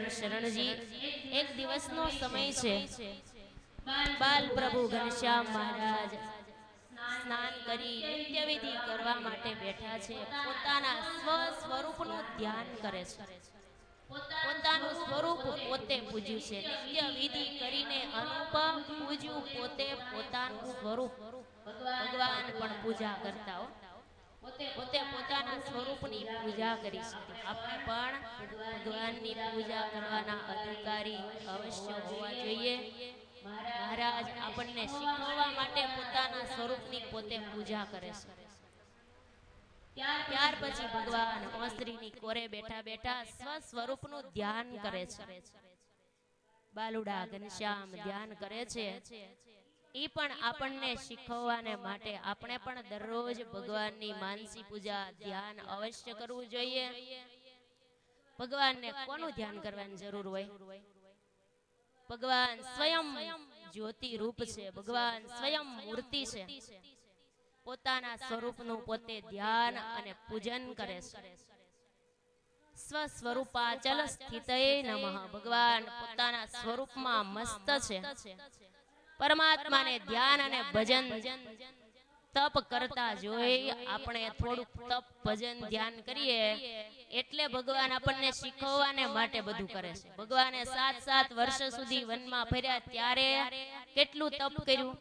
શરણજી એક દિવસનો સમય છે બાલ પ્રભુ ઘનશ્યામ મહારાજ સ્નાન કરી નિત્યવિધિ કરવા માટે બેઠા છે પોતાના સ્વરૂપનું ધ્યાન કરે છે પોતાનું સ્વરૂપ પોતે પૂજ્યું છે નિત્યવિધિ કરીને અનુપમ પૂજ્યું પોતે પોતાનું સ્વરૂપ ભગવાન પણ પૂજા કરતા હો પોતે પોતાના સ્વરૂપની પૂજા કરી શકે આપણે પણ ભગવાનની પૂજા કરવાના અધિકારી અવશ્ય હોવા જોઈએ મહારાજ આપણને શીખવવા માટે પોતાના સ્વરૂપની પોતે પૂજા કરે છે ત્યાર પછી ભગવાન ઓસરીની કોરે બેઠા બેઠા સ્વરૂપનું ધ્યાન કરે છે બાલુડા ઘનશ્યામ ધ્યાન કરે છે ઈ પણ આપણને શીખવવાને માટે આપણે પણ દરરોજ ભગવાનની માનસી પૂજા ધ્યાન અવશ્ય કરવું જોઈએ ભગવાનને કોનું ધ્યાન કરવાની જરૂર હોય ભગવાન સ્વયં જ્યોતિ રૂપ છે ભગવાન સ્વયં મૂર્તિ છે પોતાના સ્વરૂપનું પોતે ધ્યાન અને પૂજન કરે છે સ્વસ્વરૂપાચલ સ્થિતય નમઃ ભગવાન પોતાના સ્વરૂપમાં મસ્ત છે પરમાત્માને ધ્યાન અને ભજન તપ કરતા જોઈ આપણે થોડુંક તપ ભજન ધ્યાન કરીએ એટલે ભગવાન આપણને શીખવવાને માટે બધું કરે છે ભગવાને 7 વર્ષ સુધી વનમાં ફર્યા ત્યારે કેટલું તપ કર્યું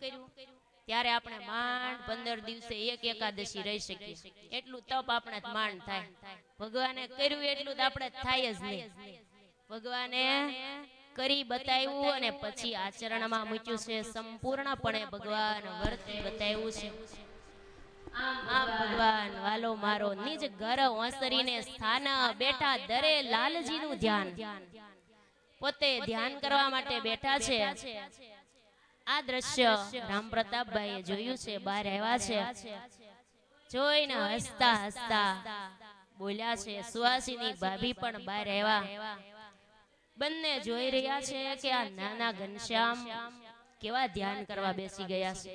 ત્યારે આપણે માંડ 15 દિવસે એક એકાદશી રહી શકીએ એટલું તપ આપણે માંડ થાય ભગવાને કર્યું એટલું તો આપણે થાય જ નહીં ભગવાને કરી બતાવ્યું અને પછી આચરણમાં મૂક્યું છે સંપૂર્ણપણે ભગવાન વર્તી બતાવ્યું છે આમ ભગવાન વાલો મારો નિજ ઘર ઓસરીને સ્થાન બેઠા દરે લાલજીનું ધ્યાન પોતે ધ્યાન કરવા માટે બેઠા છે આ દ્રશ્ય રામ પ્રતાપભાઈએ જોયું છે બહાર આવ્યા છે જોઈને હસતા હસતા બોલ્યા છે સુવાસીની ભાભી પણ બહાર આવ્યા બંને જોઈ રહ્યા છે કે આ નાના ઘનશ્યામ કેવા ધ્યાન કરવા બેસી ગયા છે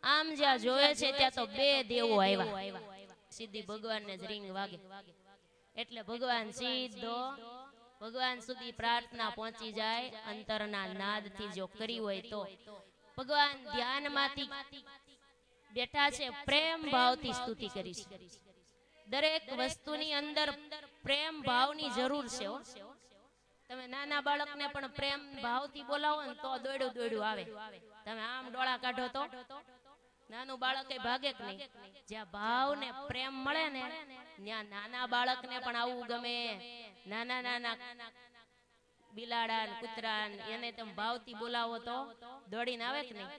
આમ જ્યાં જોયે છે ત્યાં તો બે દેવો આવ્યા સીધી ભગવાનને જ રીંગ વાગે એટલે ભગવાન સીધો ભગવાન સુધી પ્રાર્થના પહોંચી જાય અંતરના નાદથી જો કરી હોય તો ભગવાન ધ્યાનમાંથી બેઠા છે પ્રેમ ભાવથી સ્તુતિ કરી છે દરેક વસ્તુની અંદર પ્રેમ ભાવની જરૂર છે તમે નાના બાળકને પણ પ્રેમ ભાવથી બોલાવો ને તો દોડ્યું દોડ્યું આવે તમે આમ ડોળા કાઢો તો નાનું બાળક એ ભાગે કે નહીં જ્યાં ભાવ ને પ્રેમ મળે ને ત્યાં નાના બાળકને પણ આવું ગમે નાના નાના બિલાડા ને કૂતરા એને તમે ભાવથી બોલાવો તો દોડીને આવે કે નહીં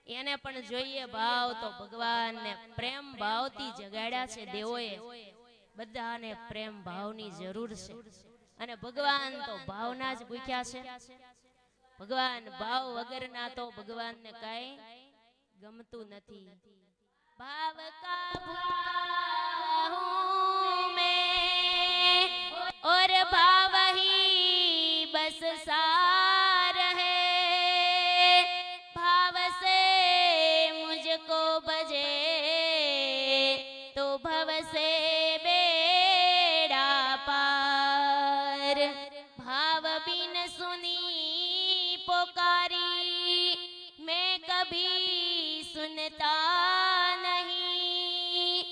એને પણ જોઈએ ભાવ તો ભગવાનને પ્રેમ ભાવથી જગાડ્યા છે દેવોએ બધાને પ્રેમ ભાવની જરૂર છે અને ભગવાન તો ભાવના જ ભૂખ્યા છે ભગવાન ભાવ વગરના તો ભગવાનને કાંઈ ગમતું નથી ભાવ કા ભાવ મેં और भाव ही बस सार है भाव से मुझको बजे तो भव से बेड़ा पार भाव बिन सुनी पुकारी मैं कभी सुनता नहीं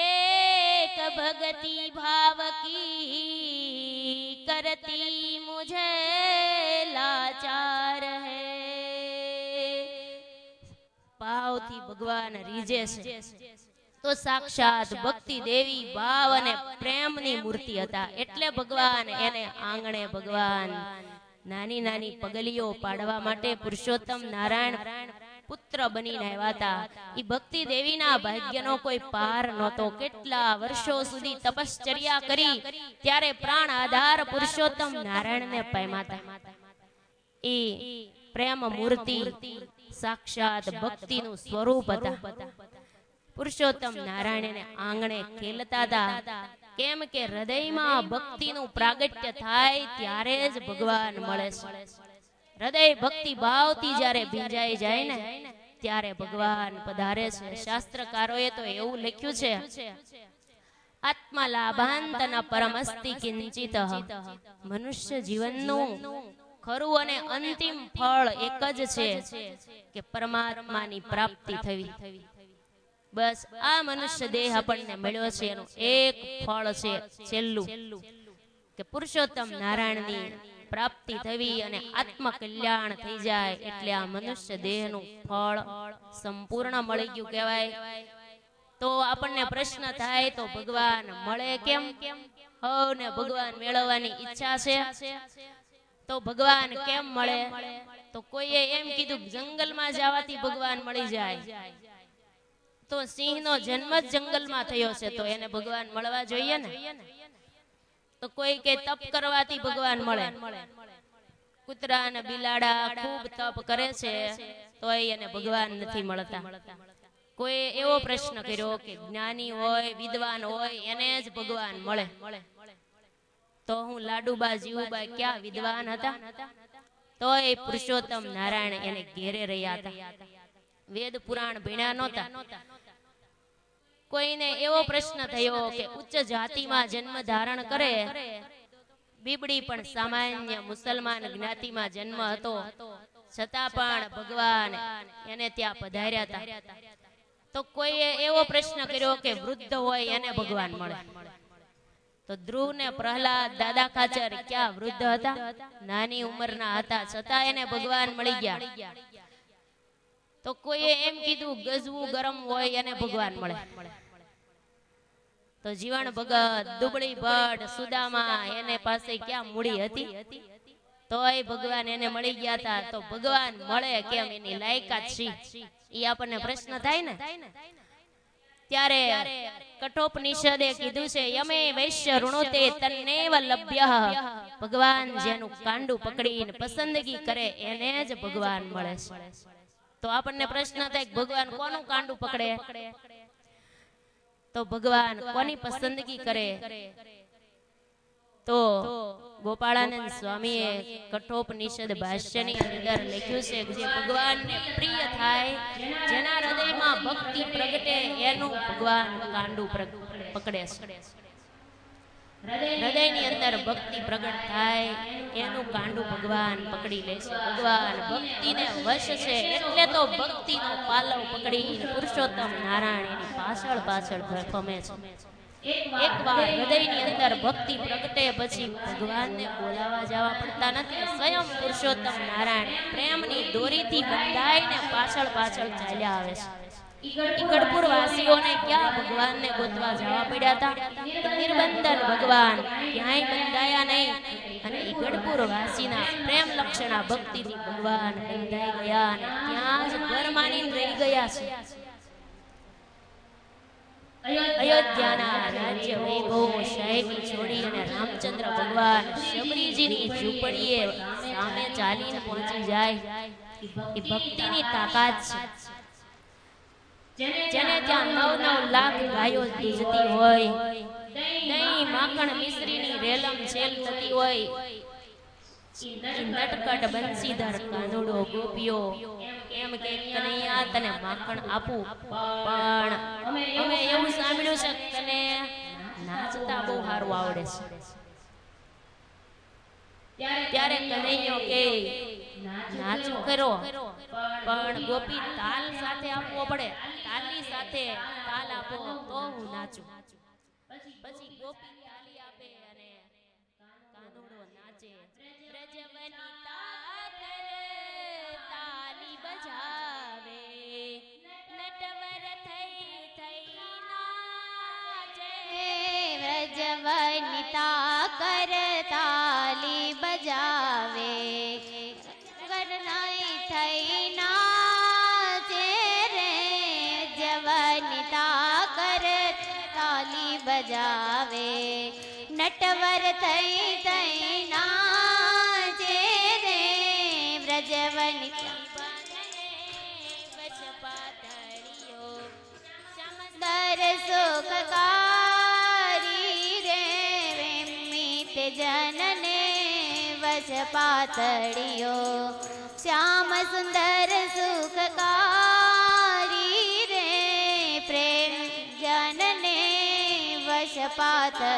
एक भक्ति भाव की करती मुझे लाचार है भावથી ભગવાન રીજે છે તો સાક્ષાત ભક્તિ દેવી ભાવ અને પ્રેમની મૂર્તિ હતા એટલે ભગવાન એને આંગણે ભગવાન નાની નાની પગલીઓ પાડવા માટે પુરુષોત્તમ નારાયણ પુત્ર બનીને આવ્યા હતા ઈ ભક્તિ દેવીના ભાગ્યનો કોઈ પાર નહોતો કેટલા વર્ષો સુધી તપશ્ચર્યા કરી ત્યારે પ્રાણ આધાર પુરુષોત્તમ નારાયણને પામ્યા હતા ઈ પ્રેમ મૂર્તિ સાક્ષાત ભક્તિનું સ્વરૂપ હતા પુરુષોત્તમ નારાયણને આંગણે ખેલતા હતા કેમ કે હૃદયમાં ભક્તિનું પ્રાગટ્ય થાય ત્યારે જ ભગવાન મળે છે હૃદય ભક્તિ ભાવથી જ્યારે ભીંજાઈ જાય ને ત્યારે ભગવાન પધારે છે શાસ્ત્રકારોએ તો એવું લખ્યું છે આત્મા લાભાંતન પરમસ્તિ કિંચિત. મનુષ્ય જીવનનું ખરું અને અંતિમ ફળ એક જ છે કે પરમાત્માની પ્રાપ્તિ થવી. બસ આ મનુષ્ય દેહ આપણને મળ્યો છે એનું એક ફળ છે છેલ્લું કે પુરુષોત્તમ નારાયણની પ્રાપ્તિ થવી અને આત્મ કલ્યાણ થઈ જાય એટલે આ મનુષ્ય દેહનું ફળ સંપૂર્ણ મળી ગયું કહેવાય. તો આપણને પ્રશ્ન થાય તો ભગવાન મળે કેમ? હવને ભગવાન મેળવવાની ઈચ્છા છે તો ભગવાન કેમ મળે? તો કોઈએ એમ કીધું જંગલમાં જવાથી ભગવાન મળી જાય. તો સિંહનો જન્મ જ જંગલમાં થયો છે તો એને ભગવાન મળવા જોઈએ ને. તો કોઈ કે તપ કરવાથી ભગવાન મળે. કૂતરા અને બિલાડા ખૂબ તપ કરે છે તોય એને ભગવાન નથી મળતા. કોઈ એવો પ્રશ્ન કર્યો કે જ્ઞાની હોય વિદ્વાન હોય એને જ ભગવાન મળે. તો હું લાડુબા જીવુબા ક્યાં વિદ્વાન હતા? તોય પુરુષોત્તમ નારાયણ એને ઘેરે રહ્યા હતા. વેદ પુરાણ ભણ્યા નહોતા. કોઈને એવો પ્રશ્ન થયો કે ઉચ્ચ જાતિમાં જન્મ ધારણ કરે, બીબડી પણ સામાન્ય મુસલમાન જ્ઞાતિમાં જન્મ હતો છતાં પણ ભગવાન એને ત્યાં પધાર્યા હતા. તો કોઈએ એવો પ્રશ્ન કર્યો કે વૃદ્ધ હોય એને ભગવાન મળે. તો ધ્રુવ ને પ્રહલાદ દાદા ખાચર ક્યાં વૃદ્ધ હતા? નાની ઉંમરના હતા છતાં એને ભગવાન મળી ગયા. તો કોઈએ એમ કીધું ગજવું ગરમ હોય એને ભગવાન મળે. તો જીવન ભગત દુબળી ભટ્ટ સુદામા એને પાસે ક્યાં મૂડી હતી તોય ભગવાન એને મળી ગયા હતા. તો ભગવાન મળે કેમ? એની લાયકાત શી? ઈ આપણને પ્રશ્ન થાય ને. ત્યારે કઠોપનિષદે કીધું છે યમે વૈશ્ય ઋણોતે તન્નેવ લભ્યઃ. ભગવાન જેનું કાંડું પકડીને પસંદગી કરે એને જ ભગવાન મળે છે. તો આપણને પ્રશ્ન થાય ભગવાન કોનું કાંડું પકડે? તો ભગવાન કોની પસંદગી કરે? તો ગોપાળાનંદ સ્વામીએ કઠોપનિષદ ભાષ્યની અંદર લખ્યું છે કે જે ભગવાનને પ્રિય થાય, જેના હૃદયમાં ભક્તિ પ્રગટે એનું ભગવાન કાંડું પકડે છે. હૃદયની અંદર ભક્તિ પ્રગટ થાય એનું કાંડું ભગવાન પકડી લે છે. ભગવાન ભક્તિને વશ છે એટલે તો ભક્તિનો પાલવ પકડીને પુરુષોત્તમ નારાયણ એની પાછળ પાછળ ફમે છે. એકવાર હૃદયની અંદર ભક્તિ પ્રગટે પછી ભગવાનને બોલાવા જવા પડતા નથી. સ્વયં પુરુષોત્તમ નારાયણ પ્રેમની દોરીથી બંધાઈને પાછળ પાછળ ચાલ્યા આવે છે. ઈગડપુર વાસીઓને ક્યાં ભગવાનને ગોતવા જવા પડ્યા હતા? નિર્બંધન ભગવાન ક્યાંય બંધાયા નહીં અને ઈગડપુર વાસીના પ્રેમ લક્ષણા ભક્તિથી ભગવાન બંધાઈ ગયા અને ત્યાં જ ઘર માનીને રહી ગયા છે. અયોધ્યાના રાજ્ય વૈભવ શાહી છોડી અને રામચંદ્ર ભગવાન શબરીજીની ઝૂંપડીએ સામે ચાલીને પહોંચી જાય. એ ભક્તિની તાકાત છે. જેને ત્યાં 9-9 લાખ ગાયો દૂધતી હોય, દહીં માખણ મિશ્રીની રેલમ છેલ થતી હોય, નટકટ બંસીધર કાનુડો ગોપીઓ એમ કે કનૈયા તને માખણ આપું પણ અમે એવું સાંભળ્યું છે તને નાચતા બહુ સારું આવડે છે. ત્યારે કનૈયો કે નાચું કરો પણ ગોપી તાલ સાથે આપવો પડે. તાલી સાથે તાલ આપો તો હું નાચું. પછી ગોપી તાલી આપે અને કાનુડો નાચે. વ્રજવનિતા તાલી બજાવે, નટવર થઈ થઈ નાચે. વ્રજવનિતા કર તાલી બજાવે, વરનાઈ થઈ નાચે રે. જવનિતા કર તાલી બજાવે, નટવર થઈ થઈ નાચે રે. વ્રજવનિતા દર સુખકારી રે. વેમિત જનને વશ પાતળિયો, શ્યામ સુંદર સુખકારી રે. પ્રેમ જનને વશ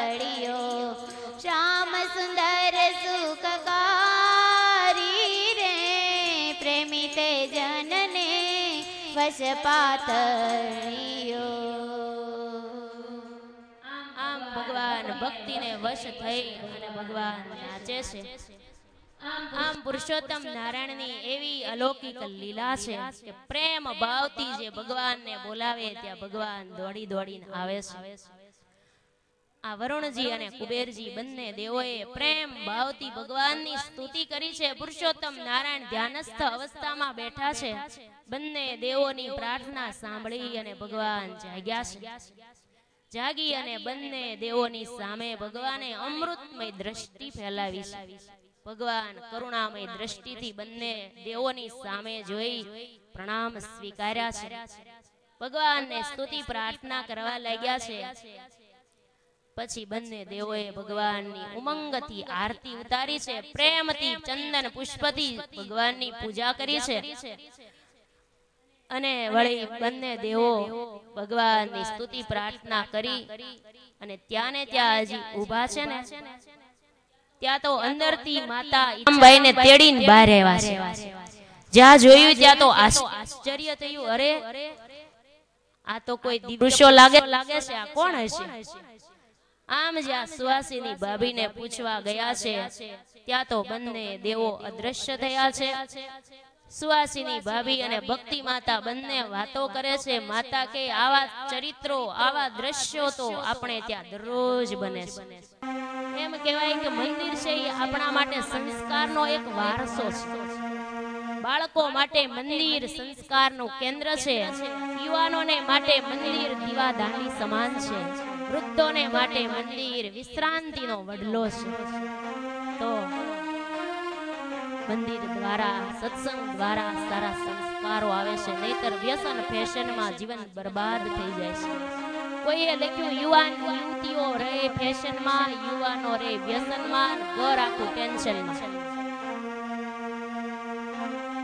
પાતળીઓ શ્યામ સુંદર સુખકારી રે પ્રેમી તે જનને વશ પાતળીઓ. આમ ભગવાન ભક્તિને વશ થઈ અને ભગવાન નાચે છે. આમ પુરુષોત્તમ નારાયણની એવી અલૌકિક લીલા છે કે પ્રેમ ભાવથી જે ભગવાનને બોલાવે ત્યાં ભગવાન દોડી દોડીને આવે છે. આ વરુણજી અને કુબેરજી બંને દેવોએ પ્રેમ ભાવથી ભગવાનની સ્તુતિ કરી છે. પુરુષોત્તમ નારાયણ ધ્યાનસ્થ અવસ્થામાં બેઠા છે. બંને દેવોની પ્રાર્થના સાંભળી અને ભગવાન જાગ્યા છે. જાગી અને બંને દેવોની સામે ભગવાને અમૃતમય દ્રષ્ટિ ફેલાવી છે. ભગવાન કરુણામય દ્રષ્ટિથી બંને દેવોની સામે જોઈ પ્રણામ સ્વીકાર્યા છે. ભગવાનને સ્તુતિ પ્રાર્થના કરવા લાગ્યા છે. પછી બંને દેવોએ ભગવાનની ઉમંગથી આરતી ઉતારી છે. પ્રેમથી ચંદન પુષ્પથી ભગવાનની પૂજા કરી છે. અને વળી બંને દેવો ભગવાનની સ્તુતિ પ્રાર્થના કરી અને ત્યાં ને ત્યાં હજી ઊભા છે ને ત્યાં તો અંદરથી માતા ઈચ્છાબાઈને તેડીને બહાર આવ્યા છે. જ્યાં જોયું ત્યાં તો આશ્ચર્ય થયું. અરે આ તો કોઈ પુરુષો લાગે છે, આ કોણ હશે? આમ જ્યાં સુવાસીની ભાભીને પૂછવા ગયા છે ત્યાં તો બંને દેવો અદ્રશ્ય થયા છે. સુવાસીની ભાભી અને ભક્તિ માતા બંને વાતો કરે છે. માતા કે આવા ચરિત્રો આવા દ્રશ્યો તો આપણે ત્યાં દરરોજ બને છે. એમ કહેવાય કે મંદિર છે એ આપણા માટે સંસ્કારનો એક વારસો છે. બાળકો માટે મંદિર સંસ્કારનું કેન્દ્ર છે. યુવાનોને માટે મંદિર દીવાદાંડી સમાન છે. વૃદ્ધોને માટે મંદિર વિશ્રાંતિનો વડલો છે. તો મંદિર દ્વારા સત્સંગ દ્વારા સારા સંસ્કારો આવે છે. નહીતર વ્યસન ફેશનમાં જીવન બરબાદ થઈ જાય છે. કોઈએ લખ્યું યુવાન યુવતીઓ રહે ફેશનમાં, યુવાનો રહે વ્યસનમાં, ઘર આખું ટેન્શનમાં.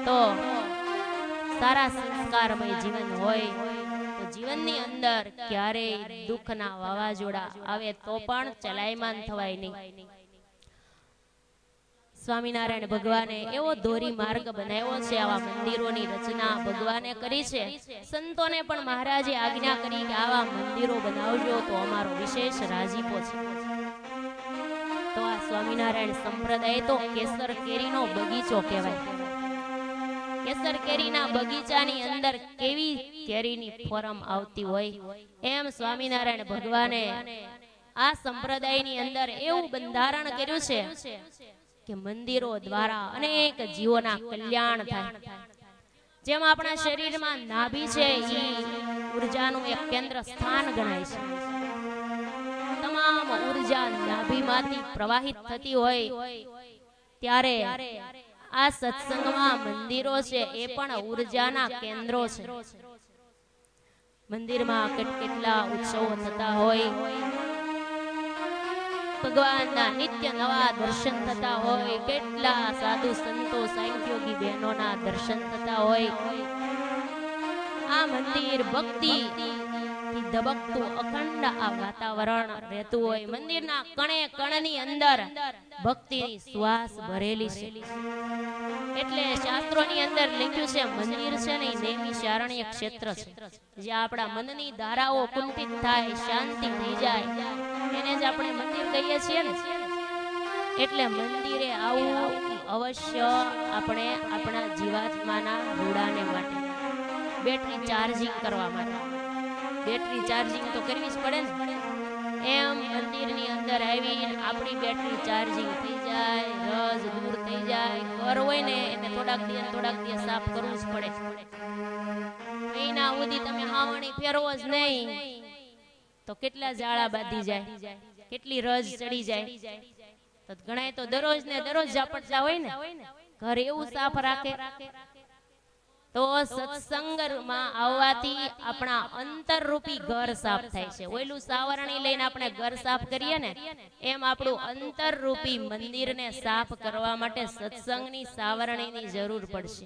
તો સારા સંસ્કારમય જીવન હોય તો જીવનની અંદર ક્યારેય દુઃખના વાવાઝોડા આવે તો પણ ચલાયમાન થવાય નહીં. સ્વામિનારાયણ ભગવાને એવો દોરી માર્ગ બનાવ્યો છે. આવા મંદિરોની રચના ભગવાને કરી છે. સંતોને પણ મહારાજે આજ્ઞા કરી કે આવા મંદિરો બનાવજો તો અમારો વિશેષ રાજીપો છે. તો આ સ્વામિનારાયણ સંપ્રદાય તો કેસર કેરીનો બગીચો કહેવાય. કેસર કેરીના બગીચાની અંદર કેવી કેરીની ફોરમ આવતી હોય એમ સ્વામિનારાયણ ભગવાને આ સંપ્રદાયની અંદર એવું બંધારણ કર્યું છે કે મંદિરો દ્વારા અનેક જીવોના કલ્યાણ થાય. જેમ આપણા શરીરમાં નાભી છે એ ઉર્જાનું એક કેન્દ્ર સ્થાન ગણાય છે. તમામ ઉર્જા નાભીમાંથી પ્રવાહિત થતી હોય ત્યારે આ સત્સંગમાં મંદિરો છે એ પણ ઉર્જાના કેન્દ્રો છે. મંદિરમાં કેટલા ઉત્સવો થતા હોય, ભગવાનના નિત્ય નવા દર્શન થતા હોય, કેટલા સાધુ સંતો સાંખ્યોગી બહેનોના દર્શન થતા હોય. આ મંદિર ભક્તિ ધબકતું અખંડ આ વાતાવરણ રહેતું હોય. મંદિરના કણે કણની અંદર ભક્તિની શ્વાસ ભરેલી છે. એટલે શાસ્ત્રોની અંદર લખ્યું છે મંદિર છે ને નૈમિષારણ્ય ક્ષેત્ર છે. જ્યાં આપણા મનની ધારાઓ કુંઠિત થાય, શાંતિ થઈ જાય એને જ આપણે મંદિર કહીએ છીએ ને. એટલે મંદિરે આવવું અવશ્ય આપણે આપણા જીવાત્માના રૂડાને માટે, બેટરી ચાર્જિંગ કરવા માટે. બેટરી ચાર્જિંગ તો કરવી જ પડે ને. એમ મંદિરની અંદર આવીને આપણી બેટરી ચાર્જિંગ થઈ જાય, રજ દૂર થઈ જાય. ઘર હોય ને એને થોડાક દિવસ સાફ કરવું જ પડે. મહિના સુધી તમે હાવણી ફેરવો જ નહીં તો કેટલા જાળા બાંધી જાય, કેટલી રજ ચડી જાય. તો ઘણા તો દરરોજ ને દરરોજ ઝાપટતા હોય ને, ઘર એવું સાફ રાખે. તો સત્સંગમાં આવવાથી આપણા અંતરરૂપી ઘર સાફ થાય છે. ઓયલું સાવરણી લઈને આપણે ઘર સાફ કરીએ ને એમ આપણું અંતરરૂપી મંદિરને સાફ કરવા માટે સત્સંગની સાવરણીની જરૂર પડશે.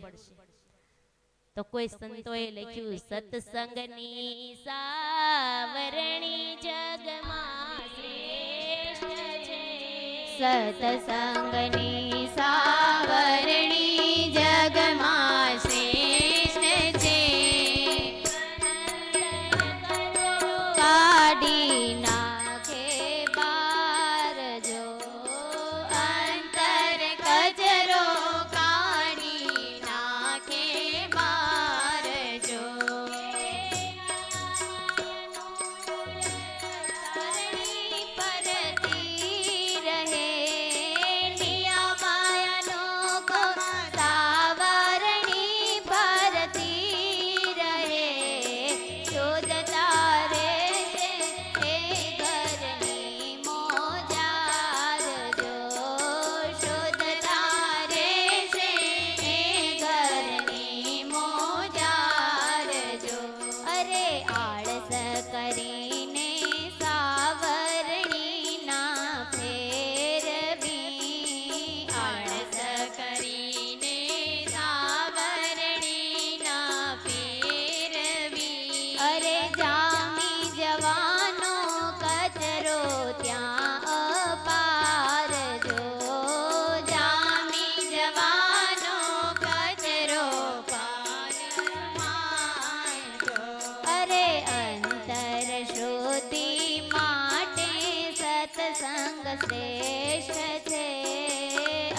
તો કોઈ સંતોએ લખ્યું સત્સંગની સાવરણી જગમાં શ્રેષ્ઠ સતસંગની સાવરણી જગમાં શ્રેષ્ઠ છે. કાઢી નાખે બાર જો અંતર કચરો કાઢી નાખે બાર જો. પરતી રહે નિયમાયનો કો સાવરણી પરતી રહે. શોધતા રહેશે એ ઘરની મોજાર જો. શોધતા રહેશે એ ઘરની મોજાર જો. અરે આળસ કરીને સાવરણી ના ફેરવી. આળસ કરીને સાવરણી ના ફેરવી. અરે જામી જવાનો કચરો ત્યાં અપાર જો. જામી જવાનો કચરો પારમાં જો. અરે અંતર શુદ્ધિ માટે સત્સંગ શ્રેષ્ઠ છે.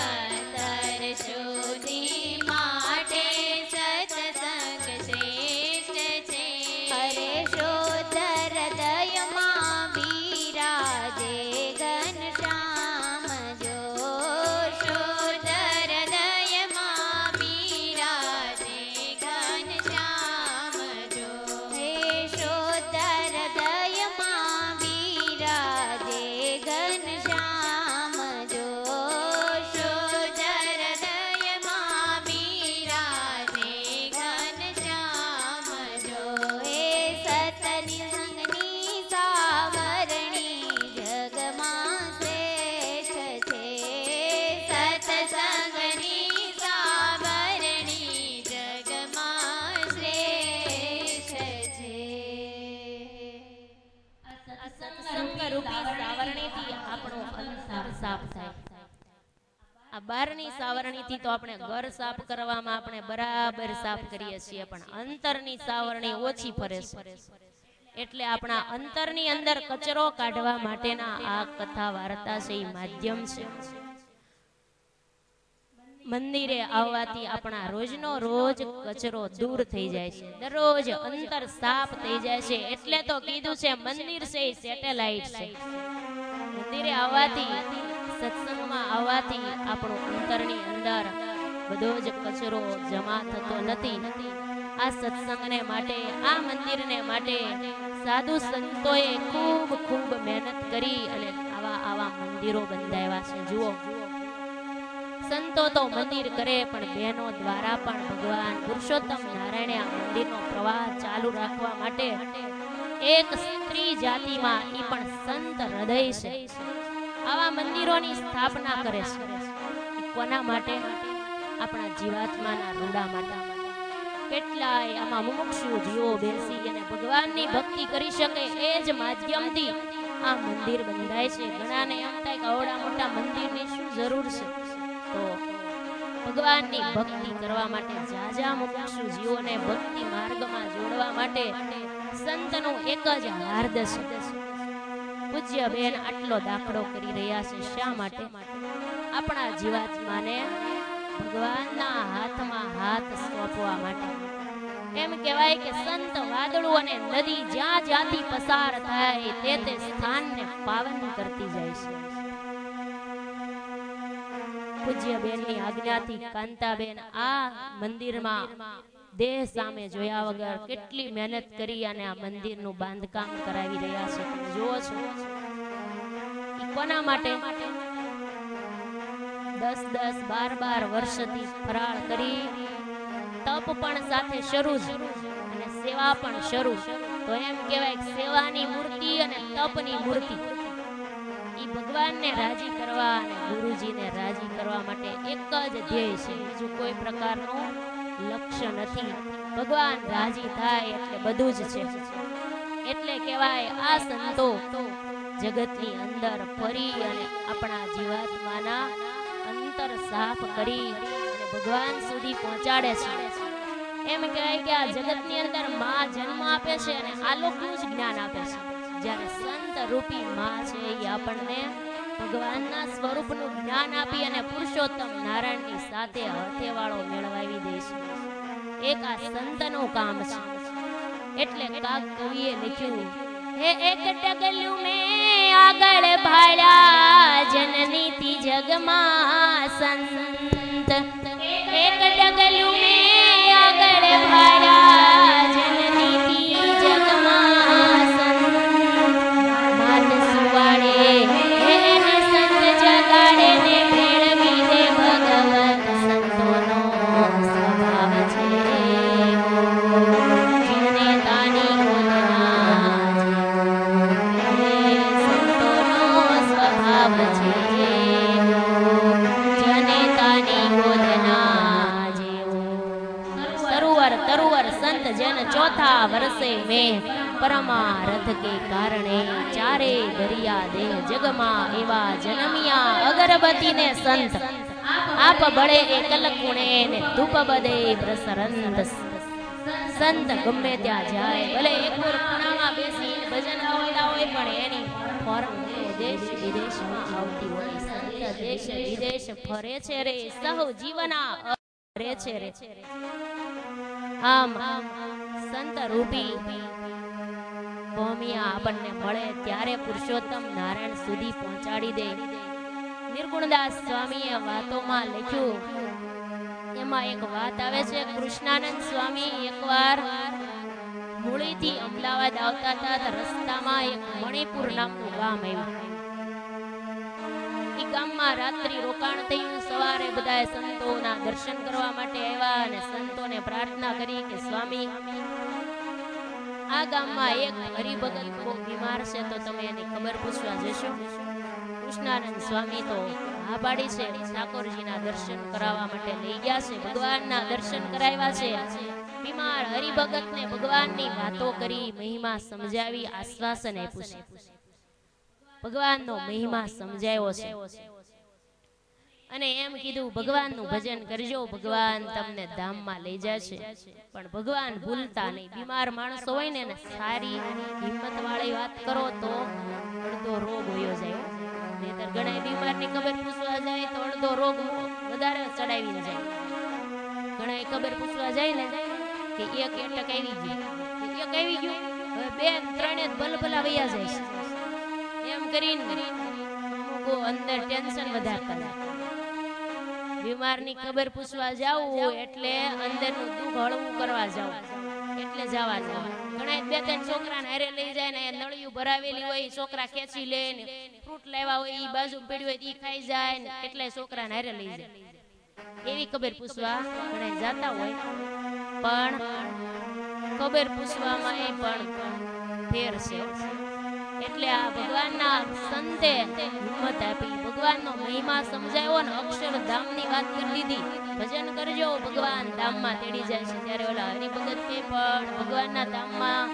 અંતર શુદ્ધિ માટે સત્સંગ શ્રેષ્ઠ છે. અરે શુદ્ધ હૃદયમાં બિરાજે ઘનશ્યામ જો. શુદ્ધ હૃદયમાં બિરાજે ઘનશ્યામ જો. હે શુદ્ધ હૃદયમાં બિરાજે ઘનશ્યામ જો. શુદ્ધ હૃદયમાં બિરાજે ઘનશ્યામ જો. હે સતની સંગની સાવરણી જગમાં શ્રેષ્ઠ છે. સત્સંગની સાવરણી જગમાં શ્રેષ્ઠ છે. સત્સંગ રૂપી સાવરણીથી આપણો અંતર સાફ થાય. આ બહારની સાવરણીથી તો આપણે ઘર સાફ કરવામાં આપણે બરાબર સાફ કરીએ છીએ, પણ અંતરની સાવરણી ઓછી ફરે છે. એટલે આપણા અંતરની અંદર કચરો કાઢવા માટેના આ કથા વાર્તા છે, એ માધ્યમ છે. મંદિરે આવવાથી આપણા રોજનો રોજ કચરો દૂર થઈ જાય છે, દરરોજ અંતર સાફ થઈ જાય છે. એટલે તો કીધું છે મંદિર છે એ સેટેલાઇટ છે. મંદિરે આવવાથી, સત્સંગમાં આવવાથી આપણું અંતરની અંદર બધો જ કચરો જમા થતો નથી. આ સત્સંગને માટે, આ મંદિરને માટે સાધુ સંતોએ ખૂબ ખૂબ મહેનત કરી અને આવા મંદિરો બંધાવ્યા છે. જુઓ, સંતો તો મંદિર કરે, પણ બહેનો દ્વારા પણ ભગવાન પુરુષોત્તમ નારાયણે આ મંદિરનો પ્રવાહ ચાલુ રાખવા માટે એક સ્ત્રી જાતિમાં ઈ પણ સંત હૃદય છે, આવા મંદિરોની સ્થાપના કરે છે. કોના માટે? આપણા જીવાત્માના રૂડા માટે. કેટલાય આમાં મુમુક્ષુ જીવો બેસી અને ભગવાનની ભક્તિ કરી શકે એ જ માધ્યમથી આ મંદિર બંધાય છે. ઘણાને એમ થાય કે આવડા મોટા મંદિરની શું જરૂર છે? તો ભગવાનની ભક્તિ કરવા માટે, જાજા મુમુક્ષુ જીવોને ભક્તિ માર્ગમાં જોડવા માટે સંતનું એક જ હાર્દ છે. પૂજ્ય બેન આટલો દાખલો કરી રહ્યા છે. શા માટે? આપણા જીવાત્માને ભગવાનના હાથમાં હાથ સોંપવા માટે. એમ કહેવાય કે સંત વાદળું અને નદી જ્યાં જ્યાંથી પસાર થાય તે સ્થાનને પાવન કરતી જાય છે. પૂજ્ય બેનની આજ્ઞાથી કાંતાબેન આ મંદિરમાં દેહ સામે જોયા વગર કેટલી મહેનત કરી અને આ મંદિરનું બાંધકામ કરાવી રહ્યા છે. તમે જુઓ છો, કોના માટે? 10-10, 12-12 વર્ષથી ફરાળ કરી, તપ પણ સાથે શરૂ જ અને સેવા પણ શરૂ. તો એમ કહેવાય કે સેવાની મૂર્તિ અને તપની મૂર્તિ ઈ ભગવાનને રાજી કરવા અને ગુરુજીને રાજી કરવા માટે એક જ ધ્યેય છે, બીજું કોઈ પ્રકારનું લક્ષ્ય નથી. ભગવાન રાજી થાય એટલે બધું જ છે. એટલે કહેવાય આ સંતો જગતની અંદર ફરી અને આપણા જીવાત્માના અંતર સાફ કરી અને ભગવાન સુધી પહોંચાડે છે. એમ કહેવાય કે આ જગતની અંદર માં જન્મ આપે છે અને આલોકનું જ જ્ઞાન આપે છે. જ્યારે સંત રૂપી માં છે એ આપણને ભગવાનના સ્વરૂપનું જ્ઞાન આપી અને પુરુષોત્તમ નારાયણની સાથે હથેવાળો મેળવાવી દે છે. એક આ સંતનું કામ છે. એટલે કાક કવિએ લખ્યું, હે એક ડગલું મેં આગળ ભાળ્યા જનનીથી જગમાં સંત. એક ડગલું મેં આગળ ભાળ્યા જનનીથી જગમાં સંત. માત સુવાડે એને સંત જગાડે ને મેળવી દે ભગવત સંતોનો સ્વભાવ છે. જેને તાની તરુવર સંત જન ચોથા વર્ષે મેં પરમારથ કે કારણે ચારે દરિયા દેહ જગમાં એવા જન્મિયા અગરબત્તી ને સંત. આપ બળે એકલ કુણે ને ધૂપ બદે પ્રસરંત. સંત ગમે ત્યાં જાય, ભલે એક ખૂણામાં બેસી ભજન ગાવતા હોય પણ એની ફોરમ દેશ વિદેશમાં આવતી હોય. સંત દેશ વિદેશ ફરે છે રે, સહુ જીવના ફરે છે રે. આમ સંત રૂપી ભૂમિયા આપણને મળે ત્યારે પુરુષોત્તમ નારાયણ સુધી પહોંચાડી દે. નિર્ગુણદાસ સ્વામીએ વાતોમાં લખ્યું, એમાં એક વાત આવે છે. કૃષ્ણાનંદ સ્વામી એકવાર મૂળીથી અમદાવાદ આવતા હતા તો રસ્તામાં એક મણિપુર નામનું ગામ આવ્યું. એ ગામમાં રાત્રિ રોકાણ થયું. સવારે બધા સંતોના દર્શન કરવા માટે આવ્યા અને સંતોને પ્રાર્થના કરી કે સ્વામી, આ ગામમાં એક હરિભગત બહુ બીમાર છે તો તમે એની ખબર પૂછવા જશો? કૃષ્ણાનંદ સ્વામી તો હા પાડી છે. ઠાકોરજીના દર્શન કરાવવા માટે લઈ ગયા છે. ભગવાનના દર્શન કરાવ્યા છે. બીમાર હરિભગતને ભગવાનની વાતો કરી, મહિમા સમજાવી, આશ્વાસન આપ્યું છે. ભગવાનનો મહિમા સમજાયો છે અને એમ કીધું ભગવાનનું ભજન કરજો, ભગવાન તમને ધામમાં લઈ જશે. પણ ભગવાન ભૂલતા નહીં. બીમાર માણસો હોય ને સારી હિંમત વાળી વાત કરો તો અડધો રોગ હોયો જાય. નહીતર ઘણા બીમારની ખબર પૂછવા જાય તો અડધો રોગ વધારે ચડાવીને જાય. ઘણા ખબર પૂછવા જાય ને કે એક એટક આવી ગયું, એક આવી ગયું, હવે બે ત્રણે ભલભલા વયા જાય છે. એમ કરીને અંદર ટેન્શન વધારતા જાય. બીમારની ખબર પૂછવા જાવું એટલે અંદરનું દુઃખ હળવું કરવા જાવું એટલે જવાનું. ઘણા બે ત્રણ છોકરાને હારે લઈ જાય ને નળિયું ભરાવેલી હોય, છોકરા ખેંચી લે ને ફ્રૂટ લાવ્યા હોય ઈ બાજુ પડ્યું હોય ઈ ખાઈ જાય ને એટલે છોકરાને હારે લઈ જાય. એવી ખબર પૂછવા ઘણા જાતા હોય પણ ખબર પૂછવામાં એ પણ ફેર છે. એટલે આ ભગવાનના સંતે હિંમત આપી, ભગવાનનો મહિમા સમજાયો ને અક્ષરધામની વાત કરી દીધી. ભજન કરજો, ભગવાન ધામમાં તેડી જાય છે. ત્યારે ઓલા હરિભગત કે પણ ભગવાનના ધામમાં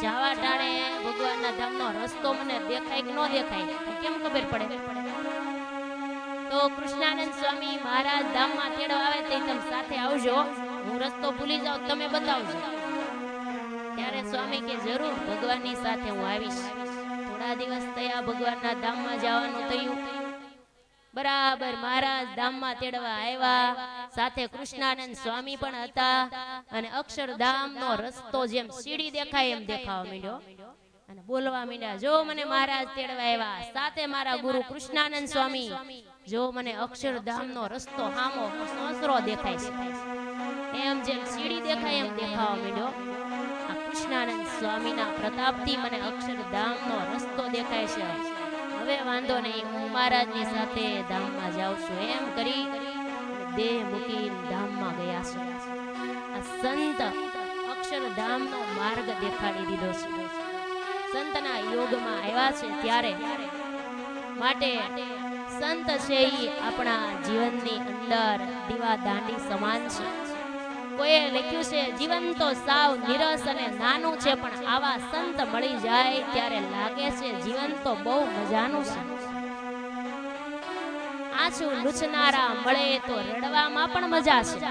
જવા ટાણે ભગવાનના ધામનો રસ્તો મને દેખાય કે ન દેખાય કેમ ખબર પડે? તો કૃષ્ણાનંદ સ્વામી મહારાજ ધામમાં તેડવા આવે તો તમે સાથે આવજો, હું રસ્તો ભૂલી જાઉં તમે બતાવજો. ત્યારે સ્વામી કે જરૂર, ભગવાનની સાથે હું આવીશ. થોડા દિવસ થયા, ભગવાનના ધામમાં જવાનું થયું. બરાબર મહારાજ ધામમાં તેડવા આવ્યા, સાથે કૃષ્ણાનંદ સ્વામી પણ હતા અને અક્ષરધામનો રસ્તો જેમ સીડી દેખાય એમ દેખાવા માંડ્યો અને બોલવા માંડ્યા, જો મને મહારાજ તેડવા આવ્યા, સાથે મારા ગુરુ કૃષ્ણાનંદ સ્વામી, જો મને અક્ષરધામનો રસ્તો હામો સોસરો દેખાય છે. એમ જેમ સીડી દેખાય એમ દેખાવા માંડ્યો. આ કૃષ્ણાનંદ સ્વામીના પ્રતાપથી મને અક્ષરધામનો રસ્તો દેખાય છે. હવે વાંધો નહીં, હું મહારાજની સાથે ધામમાં જાઉં છું. એમ કરી દેહ મૂકી ધામમાં ગયા છે. આ સંત અક્ષરધામનો માર્ગ દેખાડી દીધો છે. સંતના યોગમાં આવ્યા છે ત્યારે માટે સંત છે એ આપણા જીવનની અંદર દીવા દાંડી સમાન છે. કોઈએ લખ્યું છે જીવન તો સાવ નિરસ અને નાનું છે, પણ આવા સંત મળી જાય ત્યારે લાગે છે જીવન તો બહુ મજાનું છે. આછું લૂછનારા મળે તો રડવામાં પણ મજા છે,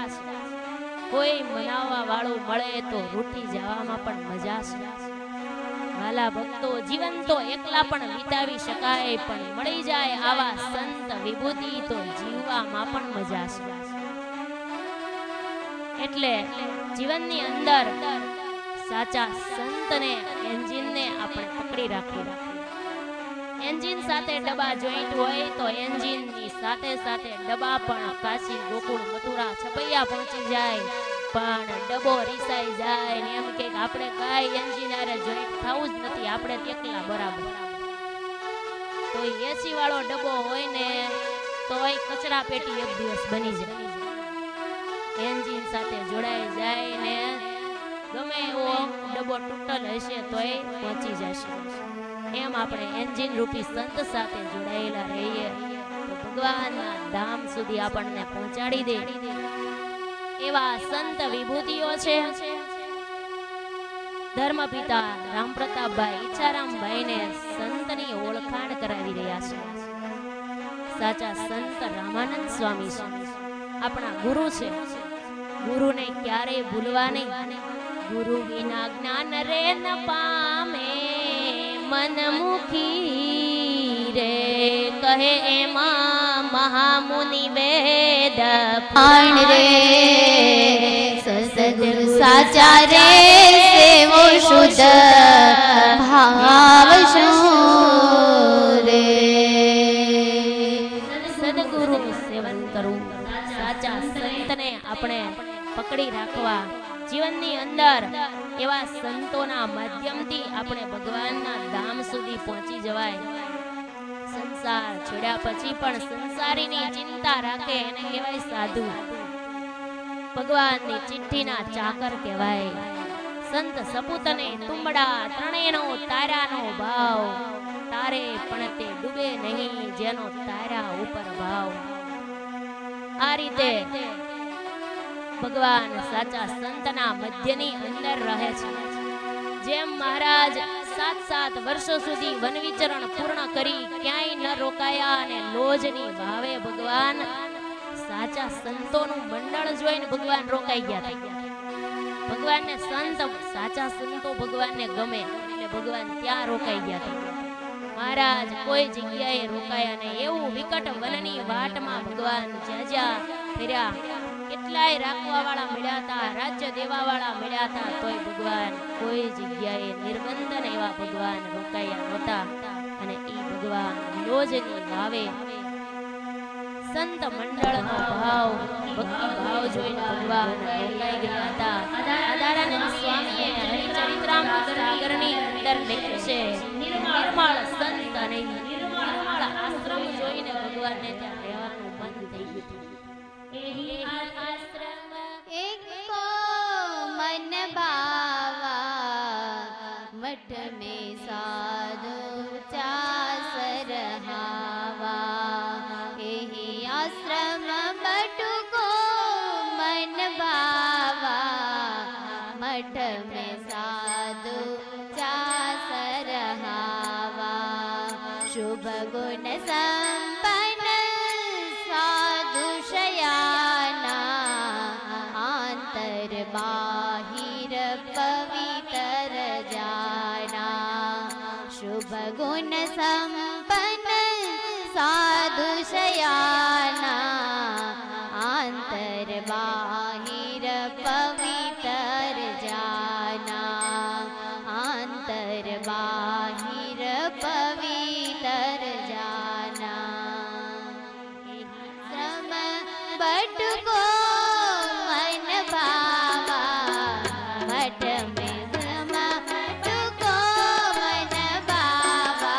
કોઈ મનાવવા વાળું મળે તો રૂઠી જવામાં પણ મજા છે. વાલા ભક્તો, જીવન તો એકલા પણ વિતાવી શકાય, પણ મળી જાય આવા સંત વિભૂતિ તો જીવવામાં પણ મજા છે. એટલે જીવનની અંદર સાચા સંતને, એન્જિનને આપણે પકડી રાખવું. એન્જિન સાથે ડબ્બા જોઈન્ટ હોય તો એન્જિનની સાથે સાથે ડબ્બા પણ કાશી, ગોકુળ, મથુરા, છપૈયા પહોંચી જાય, પણ ડબ્બો રીસાઈ જાય ને એમ કે આપણે કાંઈ એન્જિન આરે જોઈન્ટ થવું જ નથી, આપણે એકલા બરાબર. તો એસી વાળો ડબ્બો હોય ને તોય કચરા પેટી એક દિવસ બની જાય. એન્જિન સાથે જોડાઈ જાય ને ગમે એવો ડબ્બો તૂટલ હશે તોય પહોંચી જશે. એમ આપણે એન્જિન રૂપી સંત સાથે જોડાયેલા રહીએ તો ભગવાનના ધામ સુધી આપણને પહોંચાડી દે એવા સંત વિભૂતિઓ છે. ધર્મપિતા રામપ્રતાપભાઈ ઈચ્છારામભાઈને સંતની ઓળખાણ કરાવી રહ્યા છે. સાચા સંત રામાનંદ સ્વામી છે, આપણા ગુરુ છે. ગુરુને ક્યારેય ભૂલવા નહીં. ગુરુ વિના જ્ઞાન રે ન પામે, મનમુખી રે કહે એમાં મહામુનિ વેદ પણ રે સદગુરુ સાચા રે સેવો શુદ્ધ ભાવ શું રે. સદગુરુ સેવન કરવું, સાચા સંતને આપણે પકડી રાખવા. જીવનની અંદર એવા સંતોના માધ્યમથી આપણે ભગવાનના ધામ સુધી પહોંચી જવાય. સંસાર છોડ્યા પછી પણ સંસારીની ચિંતા રાખે એને કહેવાય સાધુ. ભગવાનની ચિઠ્ઠીના ચાકર કહેવાય. સંત સપૂતને તુંબડા ત્રણેયનો તારાનો ભાવ, તારે પણ તે ડૂબે નહીં જેનો તારા ઉપર ભાવ. આ રીતે ભગવાન સાચા સંતના મધ્યની અંદર રહે છે. જેમ મહારાજ 7 વર્ષો સુધી વન વિચરણ પૂર્ણ કરી ક્યાંય ન રોકાયા અને લોજની ભાવે ભગવાન સાચા સંતોનું મંડળ જોઈને ભગવાન રોકાઈ ગયા હતા. ભગવાનને સંત, સાચા સંતો ભગવાનને ગમે એટલે ભગવાન ત્યાં રોકાઈ ગયા હતા. મહારાજ કોઈ જગ્યાએ રોકાયા નહીં. એવું વિકટ વનની વાટમાં ભગવાન જ્યાં જ્યાં ફર્યા, કેટલાય રાખવા વાળા મળ્યા હતા, રાજ્ય દેવા વાળા મળ્યા હતા, તોય ભગવાન કોઈ જગ્યાએ નિર્બંધન એવા ભગવાન રોકાયા નહોતા. અને એ ભગવાન લોજની ભાવે સંત મંડળનો ભાવ, ભક્તિ ભાવ જોઈને ભગવાન રોકાઈ ગયા હતા. આદારાનંદ સ્વામીએ હરિચરિત્રામૃત સાગરની અંદર લખ્યું છે, નિર્મળ સંત અને નિર્મળ આશ્રમ જોઈને ભગવાનને ત્યાં રહેવાનું મન થઈ ગયું. એક કો મન ભાવા મઠ में साधु चास रहावा. एहि आश्रम बटु को मन भावा मठ में साधु चास रहावा. शुभ गुण संपन्न साधु शयाना आंतर बाहिर पवित्र जाना. शुभ गुण संपन्न साधु शयाना आंतर बाहिर पवित्र जाना. आंतर बाहिर पवित्र जाना. श्रम बट को मन भावा मठ में श्रम बट को मन भावा